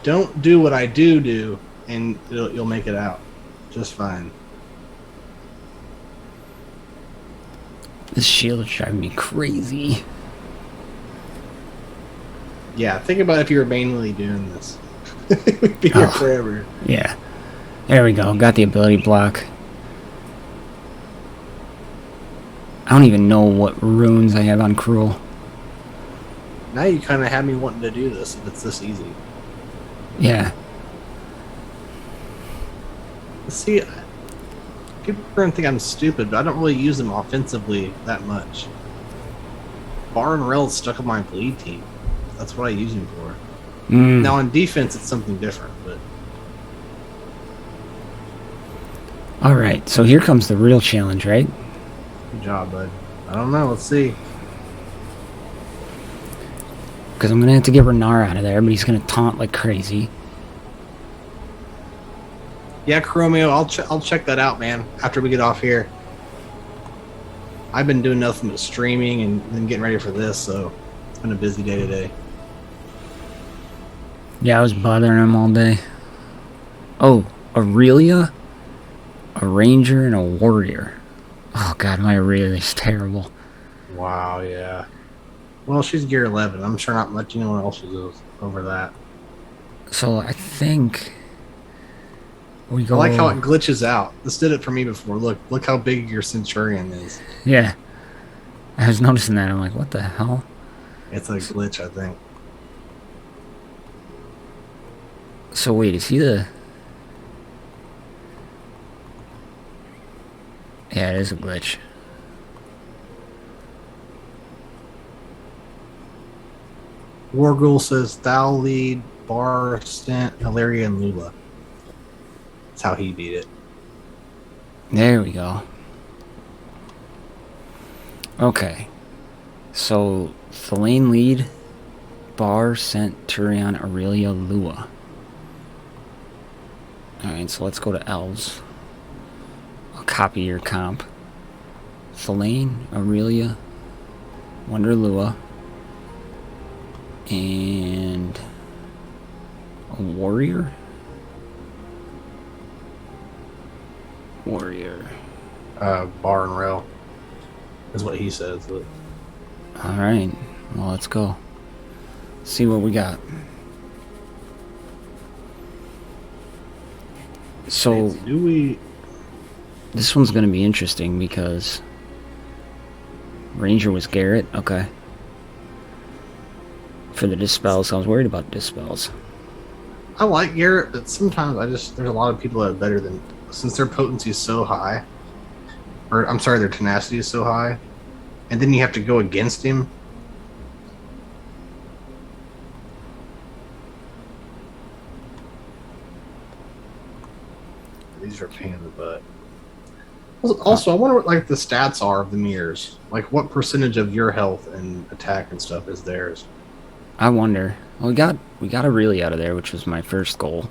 don't do what I do, and you'll make it out just fine. This shield is driving me crazy. Yeah, think about if you were manually doing this. We'd be here forever. Yeah. There we go. Got the ability block. I don't even know what runes I have on Cruel. Now you kind of have me wanting to do this if it's this easy. Yeah. See, people are going to think I'm stupid, but I don't really use them offensively that much. Bar and Rail's stuck on my bleed team. That's what I use him for. Now on defense, it's something different, but... Alright, so here comes the real challenge, right? Good job, bud. I don't know, let's see. Because I'm going to have to get Renar out of there, but he's going to taunt like crazy. Yeah, Chromio, I'll check that out, man, after we get off here. I've been doing nothing but streaming and then getting ready for this, so it's been a busy day today. Yeah, I was bothering him all day. Oh, Aurelia, a ranger, and a warrior. Oh god, my Aurelia's terrible. Wow, yeah. Well, she's gear 11. I'm sure not much anyone else is over that. So I think we go... I like how it glitches out. This did it for me before. Look how big your Centurion is. Yeah. I was noticing that. I'm like, what the hell? It's a glitch, I think. So wait, is he the... Yeah, it is a glitch. Wargul says, thou lead, Bar, Stent, Hilaria, and Lula. That's how he beat it. There we go. Okay. So, Thelaine lead, Bar, Centurion, Aurelia, Lua. Alright, so let's go to elves. I'll copy your comp. Thelaine, Aurelia, Wonder Lua, and a warrior? Warrior. Bar and Rail is what he says. But... Alright, well, let's go. See what we got. So, do we... This one's going to be interesting because Ranger was Garrett. Okay. For the dispels, I was worried about dispels. I like Garrett, but sometimes there's a lot of people that are better than, since their potency is so high, or I'm sorry, their tenacity is so high, and then you have to go against him. These are a pain in the butt. Also, I wonder what like the stats are of the mirrors. Like, what percentage of your health and attack and stuff is theirs? I wonder. Well, we got Aurelia out of there, which was my first goal.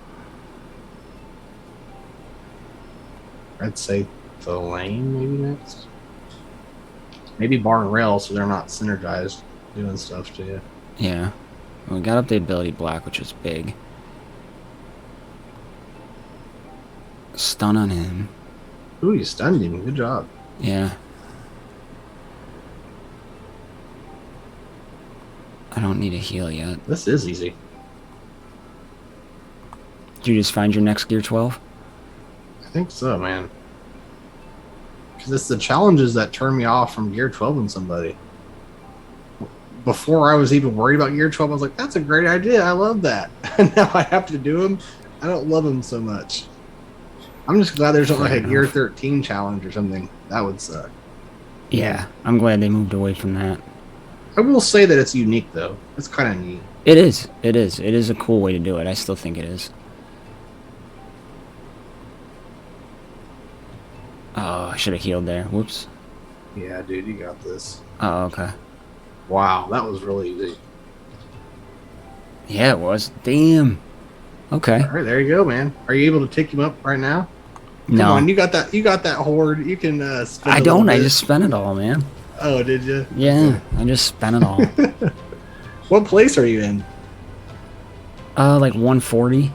I'd say Thelaine maybe next. Maybe Bar and Rail, so they're not synergized doing stuff to you. Yeah. Well, we got up the ability block, which is big. Stun on him. Ooh, you stunned him. Good job. Yeah. I don't need a heal yet. This is easy. Did you just find your next gear 12? I think so, man. Because it's the challenges that turn me off from gear 12 and somebody. Before I was even worried about gear 12, I was like, that's a great idea. I love that. And now I have to do them. I don't love them so much. I'm just glad there's not like a gear 13 challenge or something. That would suck. Yeah, I'm glad they moved away from that. I will say that it's unique, though. It's kind of neat. It is. It is. It is a cool way to do it. I still think it is. Oh, I should have healed there. Whoops. Yeah, dude, you got this. Oh, okay. Wow, that was really easy. Yeah, it was. Damn. Okay. All right, there you go, man. Are you able to take him up right now? No. Come on, you got that. You got that horde. You can. Spend I don't. I just spent it all, man. Oh, did you? Yeah, I just spent it all. What place are you in? Like 140.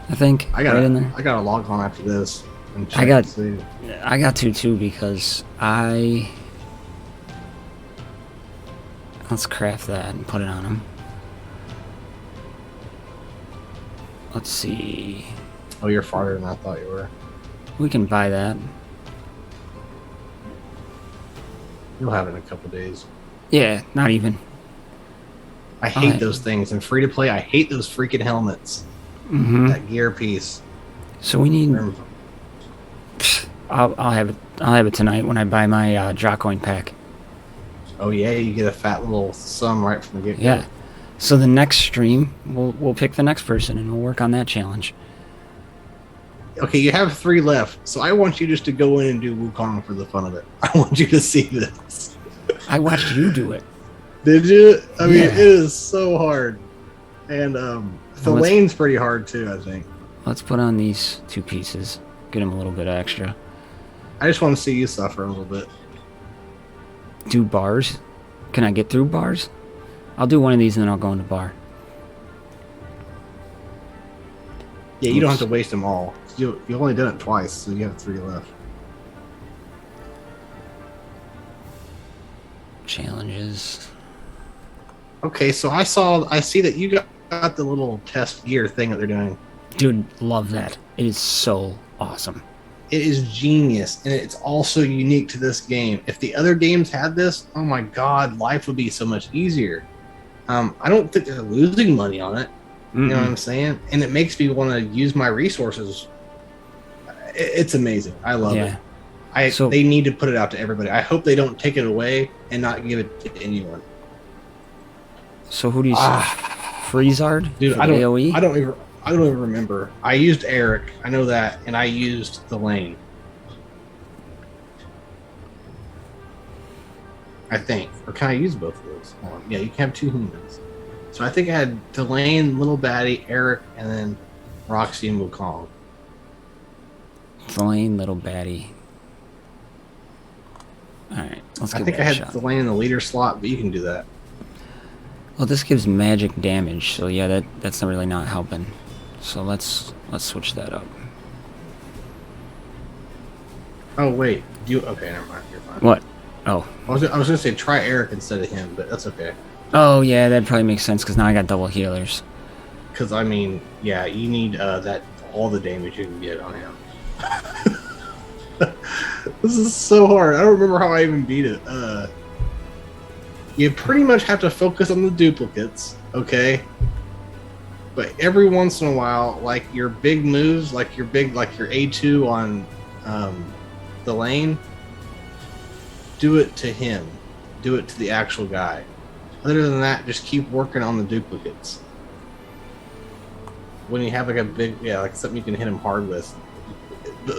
I think. I got right in there. I got to log on after this. And check I got. and see. I got to too because I. Let's craft that and put it on him. Let's see. Oh, you're farther than I thought you were. We can buy that. You'll have it in a couple days. Yeah, not even. I hate those things. And free to play, I hate those freaking helmets. Mm-hmm. That gear piece. So we need. I'll have it. I'll have it tonight when I buy my Drawcoin pack. Oh yeah, you get a fat little sum right from the get-go. Yeah. So the next stream, we'll pick the next person and we'll work on that challenge. Okay, you have 3 left, so I want you just to go in and do Wukong for the fun of it. I want you to see this. I watched you do it. Did you? I mean, Yeah. it is so hard. And the lane's pretty hard too, I think. Let's put on these 2 pieces. Get them a little bit extra. I just want to see you suffer a little bit. Do bars? Can I get through bars? I'll do one of these and then I'll go into bar. Yeah, you don't have to waste them all. You only done it twice, so you have 3 left. Challenges. Okay, so I see that you got the little test gear thing that they're doing. Dude, love that. It is so awesome. It is genius, and it's also unique to this game. If the other games had this, oh my god, life would be so much easier. I don't think they're losing money on it. You know what I'm saying? And it makes me want to use my resources. It's amazing. I love it. They need to put it out to everybody. I hope they don't take it away and not give it to anyone. So who do you see? Freezard? Dude, I don't even remember. I used Eric. I know that, and I used the lane. I think. Or can I use both of those? Hold on. Yeah, you can have 2 humans. So I think I had Delane, Little Baddie, Eric, and then Roxy and Wukong. Delane, Little Baddie. Alright, let's give I think that I a had shot. Delane in the leader slot, but you can do that. Well, this gives magic damage, so yeah, that's not really not helping. So let's switch that up. Oh wait, okay? Never mind. You're fine. What? Oh. I was gonna say try Eric instead of him, but that's okay. Oh yeah, that probably makes sense because now I got double healers. Because I mean, yeah, you need all the damage you can get on him. This is so hard. I don't remember how I even beat it. You pretty much have to focus on the duplicates, okay? But every once in a while, like your big moves, like your A2 on the lane, do it to him. Do it to the actual guy. Other than that, just keep working on the duplicates. When you have like a big, like something you can hit him hard with.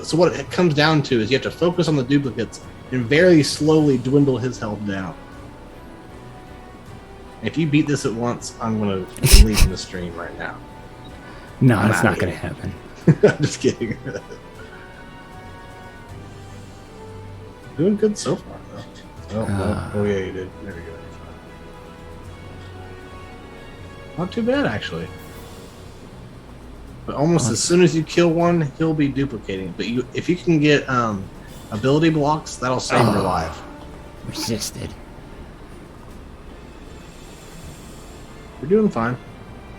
So what it comes down to is you have to focus on the duplicates and very slowly dwindle his health down. If you beat this at once, I'm going to leave the stream right now. No, that's not going to happen. I'm just kidding. Doing good so far, though. Oh, yeah, you did. There we go. Not too bad, actually. But almost as soon as you kill one, he'll be duplicating. But if you can get ability blocks, that'll save your life. Resisted. You're doing fine.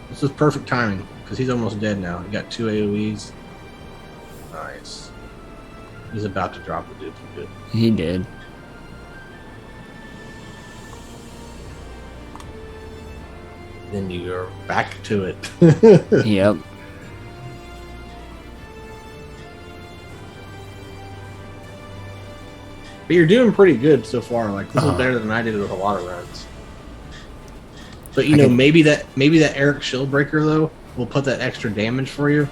This is perfect timing because he's almost dead now. He got 2 AoEs. Nice. He's about to drop the dude for good. He did. Then you're back to it. Yep. But you're doing pretty good so far. Like this is better than I did with a lot of runs. But you know, maybe that Eric Shieldbreaker though will put that extra damage for you,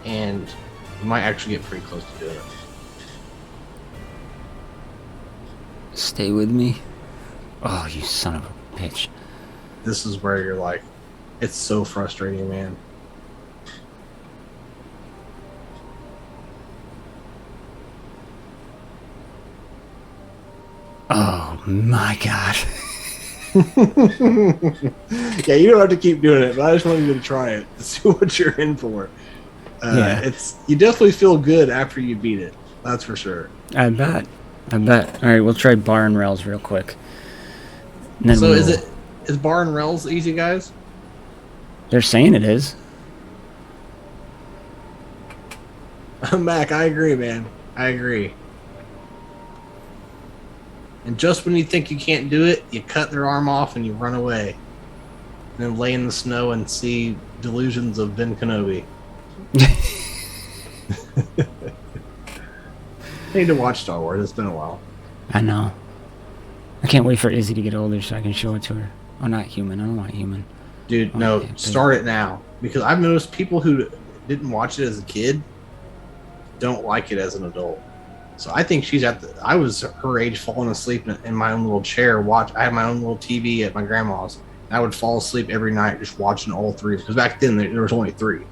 and you might actually get pretty close to doing it. Stay with me. Oh, you son of a bitch. This is where you're like, it's so frustrating, man. Oh my god. Yeah, you don't have to keep doing it, but I just wanted you to try it to see what you're in for. Yeah. You definitely feel good after you beat it. That's for sure. I bet. All right, we'll try bar and rails real quick. And then So is bar and rails easy, guys? They're saying it is. Mac, I agree, man. I agree. And just when you think you can't do it, you cut their arm off and you run away. And then lay in the snow and see delusions of Ben Kenobi. I need to watch Star Wars. It's been a while. I know. I can't wait for Izzy to get older so I can show it to her. Oh, not human. I don't want human. Dude, no, start it now. Because I've noticed people who didn't watch it as a kid don't like it as an adult. So I think she's I was her age falling asleep in my own little chair. I had my own little TV at my grandma's. And I would fall asleep every night just watching all three. Because back then there was only 3.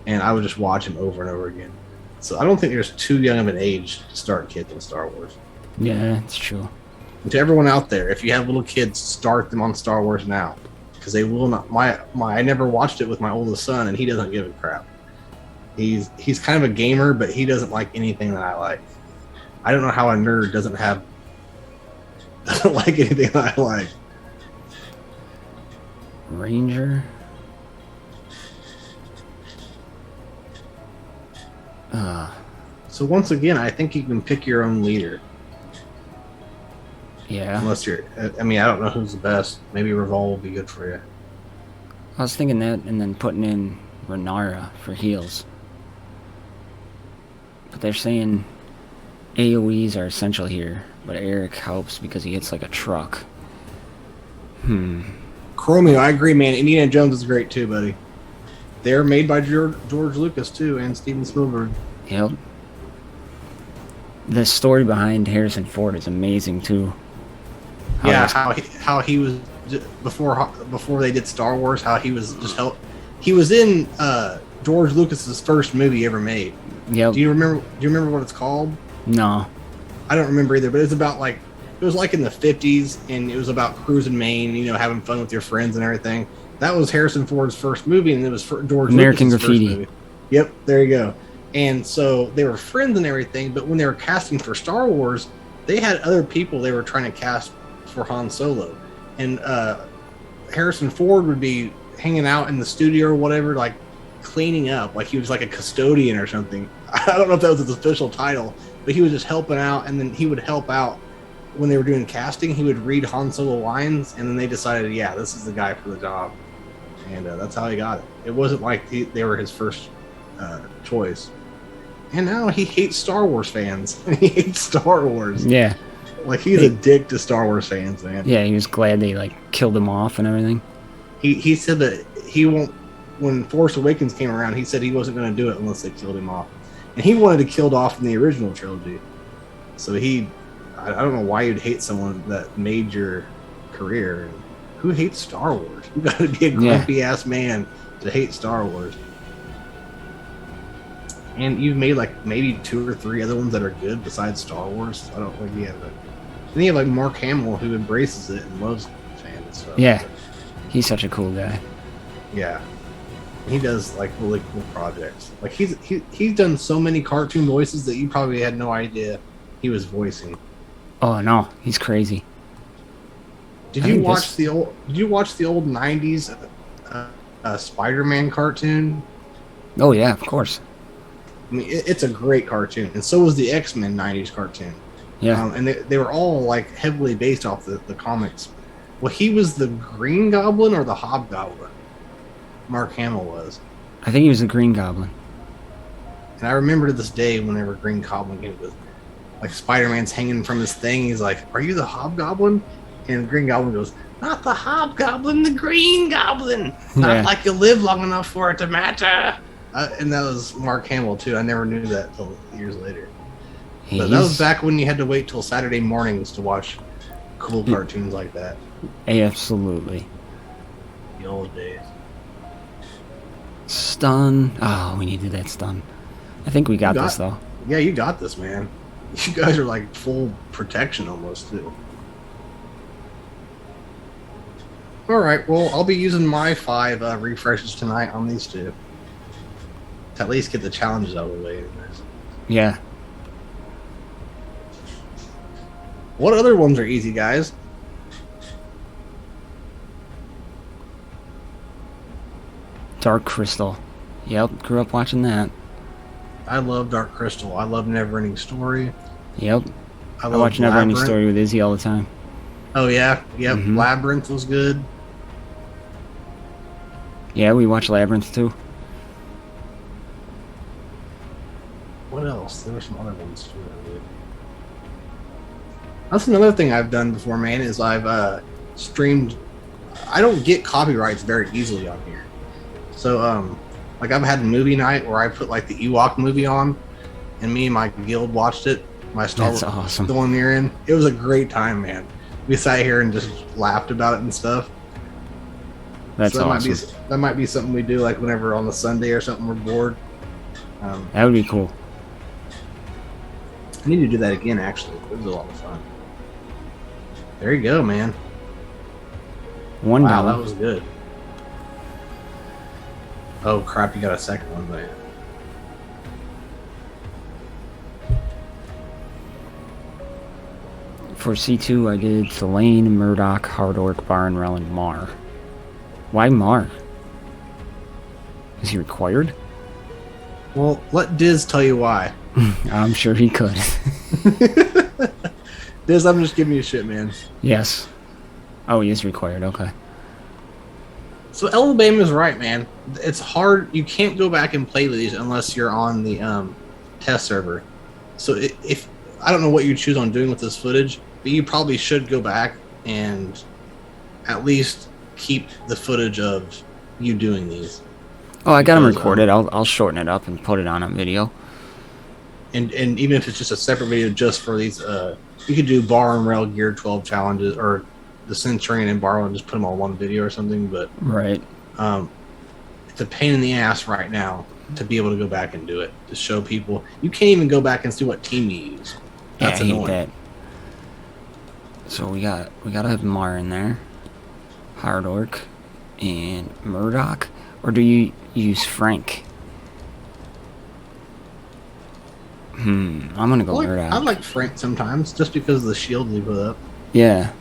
And I would just watch them over and over again. So I don't think there's too young of an age to start kids in Star Wars. Yeah, that's true. And to everyone out there, if you have little kids, start them on Star Wars now. Because they will not. I never watched it with my oldest son, and he doesn't give a crap. He's kind of a gamer, but he doesn't like anything that I like. I don't know how a nerd doesn't like anything that I like. Ranger. So once again, I think you can pick your own leader. Yeah. Unless I don't know who's the best. Maybe Revol will be good for you. I was thinking that, and then putting in Renara for heals. But they're saying AoEs are essential here, but Eric helps because he hits like a truck. Chromio, I agree, man. Indiana Jones is great too, buddy. They're made by George Lucas too, and Steven Spielberg. Yep. The story behind Harrison Ford is amazing too. How he was before they did Star Wars. How he was just He was in George Lucas's first movie ever made. Yep. Do you remember what it's called? No. I don't remember either. But it's about it was like in the 50s, and it was about cruising Maine, having fun with your friends and everything. That was Harrison Ford's first movie, and it was George American Lucas's Graffiti. first movie. Yep, there you go. And so they were friends and everything, but when they were casting for Star Wars, they had other people they were trying to cast for Han Solo. And Harrison Ford would be hanging out in the studio or whatever, like cleaning up, like he was like a custodian or something. I don't know if that was his official title, but he was just helping out, and then he would help out when they were doing casting. He would read Han Solo lines, and then they decided, yeah, this is the guy for the job. And that's how he got it. It wasn't like they were his first choice. And now he hates Star Wars fans. He hates Star Wars. Yeah. Like, he's a dick to Star Wars fans, man. Yeah, he was glad they, killed him off and everything. He said that he won't... When Force Awakens came around, he said he wasn't going to do it unless they killed him off. And he wanted to kill off in the original trilogy. So I don't know why you'd hate someone that made your career. Who hates Star Wars? You got to be a grumpy-ass man to hate Star Wars. And you've made maybe 2 or 3 other ones that are good besides Star Wars. I don't think you have it. Then you have Mark Hamill, who embraces it and loves fans and stuff. Yeah, he's such a cool guy. Yeah, he does really cool projects. He's done so many cartoon voices that you probably had no idea he was voicing. Oh no, he's crazy. Did you watch the old '90s Spider-Man cartoon? Oh yeah, of course. I mean, it's a great cartoon, and so was the X-Men '90s cartoon. Yeah. And they were all like heavily based off the comics. Well, he was the Green Goblin or the Hobgoblin. Mark Hamill was. I think he was the Green Goblin. And I remember to this day, whenever Green Goblin came with, like Spider-Man's hanging from his thing, he's like, "Are you the Hobgoblin?" And Green Goblin goes, "Not the Hobgoblin, the Green Goblin. Not like you live long enough for it to matter." And that was Mark Hamill too. I never knew that until years later. But that was back when you had to wait till Saturday mornings to watch cool cartoons like that. Absolutely. The old days. Stun. Oh, we needed that stun. I think we got this, though. Yeah, you got this, man. You guys are like full protection almost, too. Alright, well, I'll be using my 5 refreshes tonight on these 2. To at least get the challenges out of the way. Anyways. Yeah. What other ones are easy, guys? Dark Crystal. Yep, grew up watching that. I love Dark Crystal. I love Neverending Story. Yep. I watch Neverending Story with Izzy all the time. Oh, yeah? Yep. Labyrinth was good. Yeah, we watch Labyrinth, too. What else? There were some other ones, too. That's another thing I've done before, man, is I've streamed... I don't get copyrights very easily on here. So, like, I've had a movie night where I put, like, the Ewok movie on, and me and my guild watched it. My Star Wars, awesome. The one you're in. It was a great time, man. We sat here and just laughed about it and stuff. That's awesome. That might be something we do, like, whenever on the Sunday or something we're bored. That would be cool. I need to do that again, actually. It was a lot of fun. There you go, man. Wow, that was good. Oh, crap, you got a second one, man. For C2, I did Thelaine, Murdoch, Hard Orc, Barnrel, and Mar. Why Mar? Is he required? Well, let Diz tell you why. I'm sure he could. Diz, I'm just giving you shit, man. Yes. Oh, he is required, okay. So Alabama's right, man. It's hard. You can't go back and play with these unless you're on the test server. So if I don't know what you choose on doing with this footage, but you probably should go back and at least keep the footage of you doing these. Oh, I got them recorded. I'll shorten it up and put it on a video. And even if it's just a separate video just for these, you could do Bar and Rail Gear 12 challenges or the Centurion and Bar and just put them on one video or something. But right, it's a pain in the ass right now to be able to go back and do it, to show people. You can't even go back and see what team you use. That's yeah, I annoying. hate that. So we gotta have Mar in there, Hard Orc, and Murdoch, or do you use Frank? I'm gonna go Murdoch. I like Frank sometimes, just because of the shield we put up. Yeah,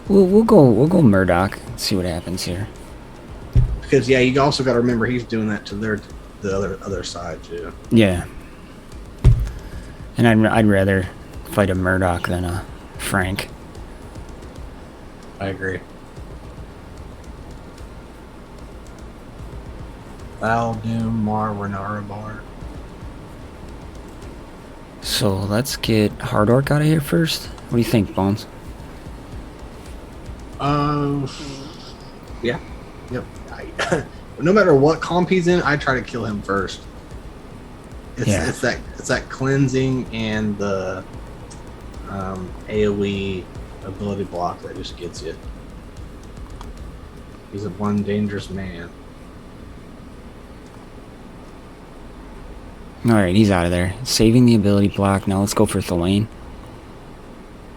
we'll go Murdoch and see what happens here. Because yeah, you also got to remember he's doing that to the other side too. Yeah, and I'd rather fight a Murdoch than a Frank. I agree. Val, Doom, Mar, Renara, Bar. So let's get Hard Orc out of here first. What do you think, Bones? Yeah. Yep. No matter what comp he's in, I try to kill him first. It's that cleansing and the AoE ability block that just gets you. He's a one dangerous man. Alright, he's out of there. Saving the ability block. Now let's go for Thelaine.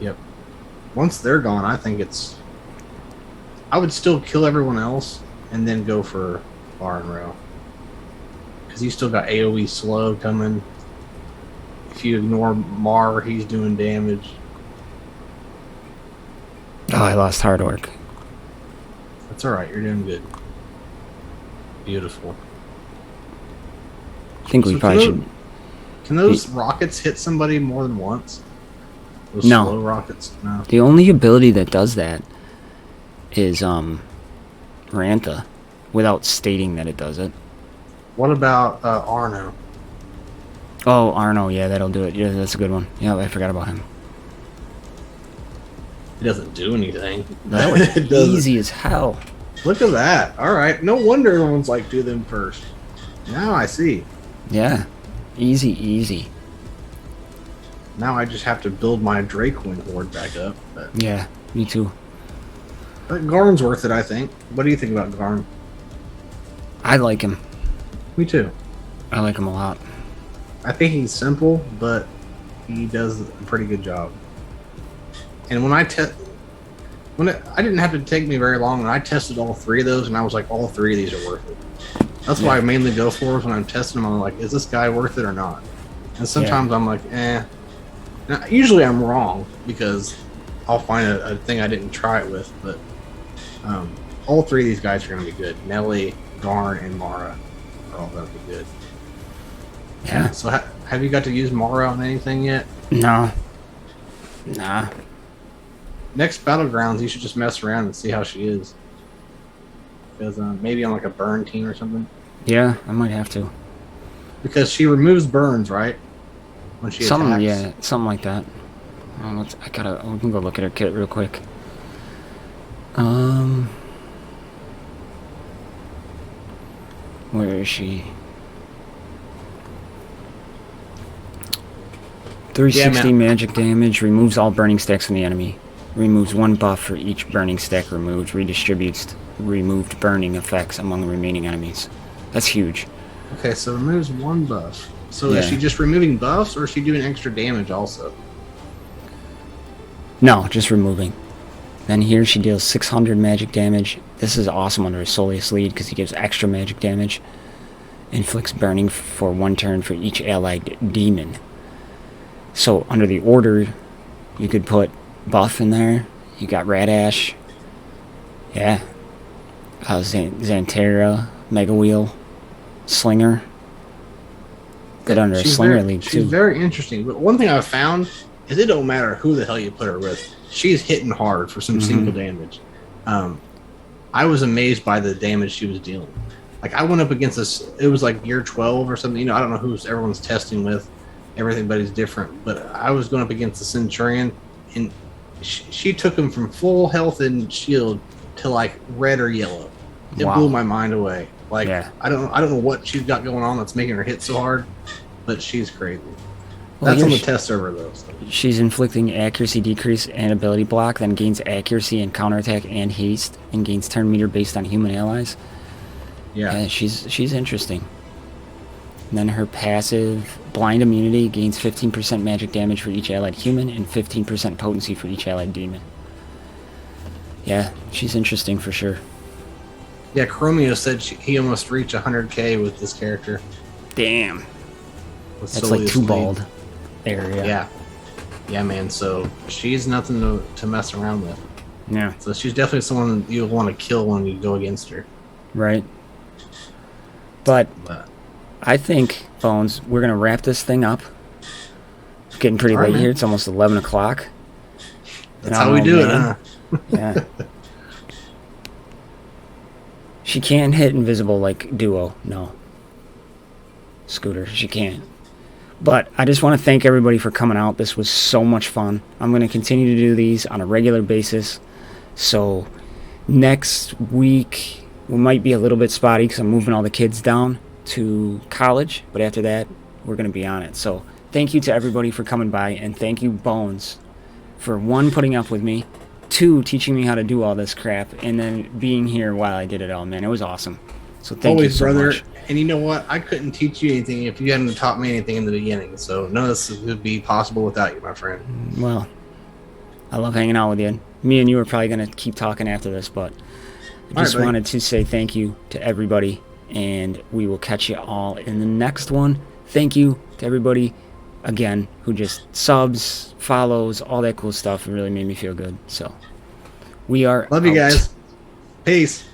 Yep. Once they're gone, I think I would still kill everyone else and then go for Bar and Rail. Because he's still got AoE slow coming. If you ignore Mar, he's doing damage. Oh, I lost Hard Orc. That's alright, you're doing good. Beautiful. I think we probably should. Can those rockets hit somebody more than once? Those No. slow rockets? No. The only ability that does that is Rantha, without stating that it does it. What about Arno? Oh, Arno, yeah, that'll do it. Yeah, that's a good one. Yeah, I forgot about him. He doesn't do anything. That was easy as hell. Look at that. All right. No wonder everyone's like, do them first. Now I see. Yeah. Easy, easy. Now I just have to build my Dracewing horde back up. But Yeah, me too. Garn's worth it, I think. What do you think about Garn? I like him. Me too. I like him a lot. I think he's simple, but he does a pretty good job. And when I didn't have to take me very long, and I tested all three of those, and I was like, all three of these are worth it. That's why I mainly go for is when I'm testing them. I'm like, is this guy worth it or not? And sometimes I'm like, eh. Now, usually I'm wrong because I'll find a thing I didn't try it with, but all three of these guys are going to be good. Nelly, Garn, and Mara are all going to be good. Yeah. So have you got to use Mara on anything yet? No. Nah. Next Battlegrounds, you should just mess around and see how she is. Because maybe on like a burn team or something. Yeah, I might have to. Because she removes burns, right? When she attacks. Yeah, something like that. Oh, we can go look at her kit real quick. Where is she? 360 magic damage, removes all burning stacks from the enemy. Removes one buff for each burning stack removed. Redistributes removed burning effects among the remaining enemies. That's huge. Okay, so removes one buff. So Yeah. is she just removing buffs, or is she doing extra damage also? No, just removing. Then here she deals 600 magic damage. This is awesome under a Soleus lead because he gives extra magic damage. Inflicts burning for 1 turn for each allied demon. So under the order, you could put buff in there. You got Radash. Yeah. Xantera, Mega Wheel, Slinger. Good under a Slinger league too. She's very interesting. But one thing I've found is it don't matter who the hell you put her with. She's hitting hard for some single damage. I was amazed by the damage she was dealing. Like I went up against this. It was like year 12 or something. You know, I don't know who everyone's testing with. Everybody's different. But I was going up against the Centurion, and she took him from full health and shield to like red or yellow. It blew my mind away. Like I don't know what she's got going on that's making her hit so hard, but she's crazy. Well, that's on the test server though. So. She's inflicting accuracy decrease and ability block, then gains accuracy and counterattack and haste, and gains turn meter based on human allies. Yeah, she's interesting. And then her passive blind immunity gains 15% magic damage for each allied human and 15% potency for each allied demon. Yeah, she's interesting for sure. Yeah, Chromio said he almost reached 100k with this character. Damn. That's like too bald area. Yeah, man. So she's nothing to mess around with. Yeah. So she's definitely someone you'll want to kill when you go against her. Right. But I think, Bones, we're going to wrap this thing up. It's getting pretty late here. It's almost 11 o'clock. That's how we do it, huh? Yeah. She can't hit invisible like Duo. No. Scooter, she can't. But I just want to thank everybody for coming out. This was so much fun. I'm going to continue to do these on a regular basis. So next week we might be a little bit spotty because I'm moving all the kids down to college. But after that, we're going to be on it. So thank you to everybody for coming by. And thank you, Bones, for 1, putting up with me. 2, teaching me how to do all this crap. And then being here while I did it all, man. It was awesome. So thank you so much. And you know what? I couldn't teach you anything if you hadn't taught me anything in the beginning. So none of this would be possible without you, my friend. Well, I love hanging out with you. Me and you are probably going to keep talking after this, but I just wanted to say thank you to everybody, and we will catch you all in the next one. Thank you to everybody, again, who just subs, follows, all that cool stuff. It really made me feel good. So we are Love you guys. Peace.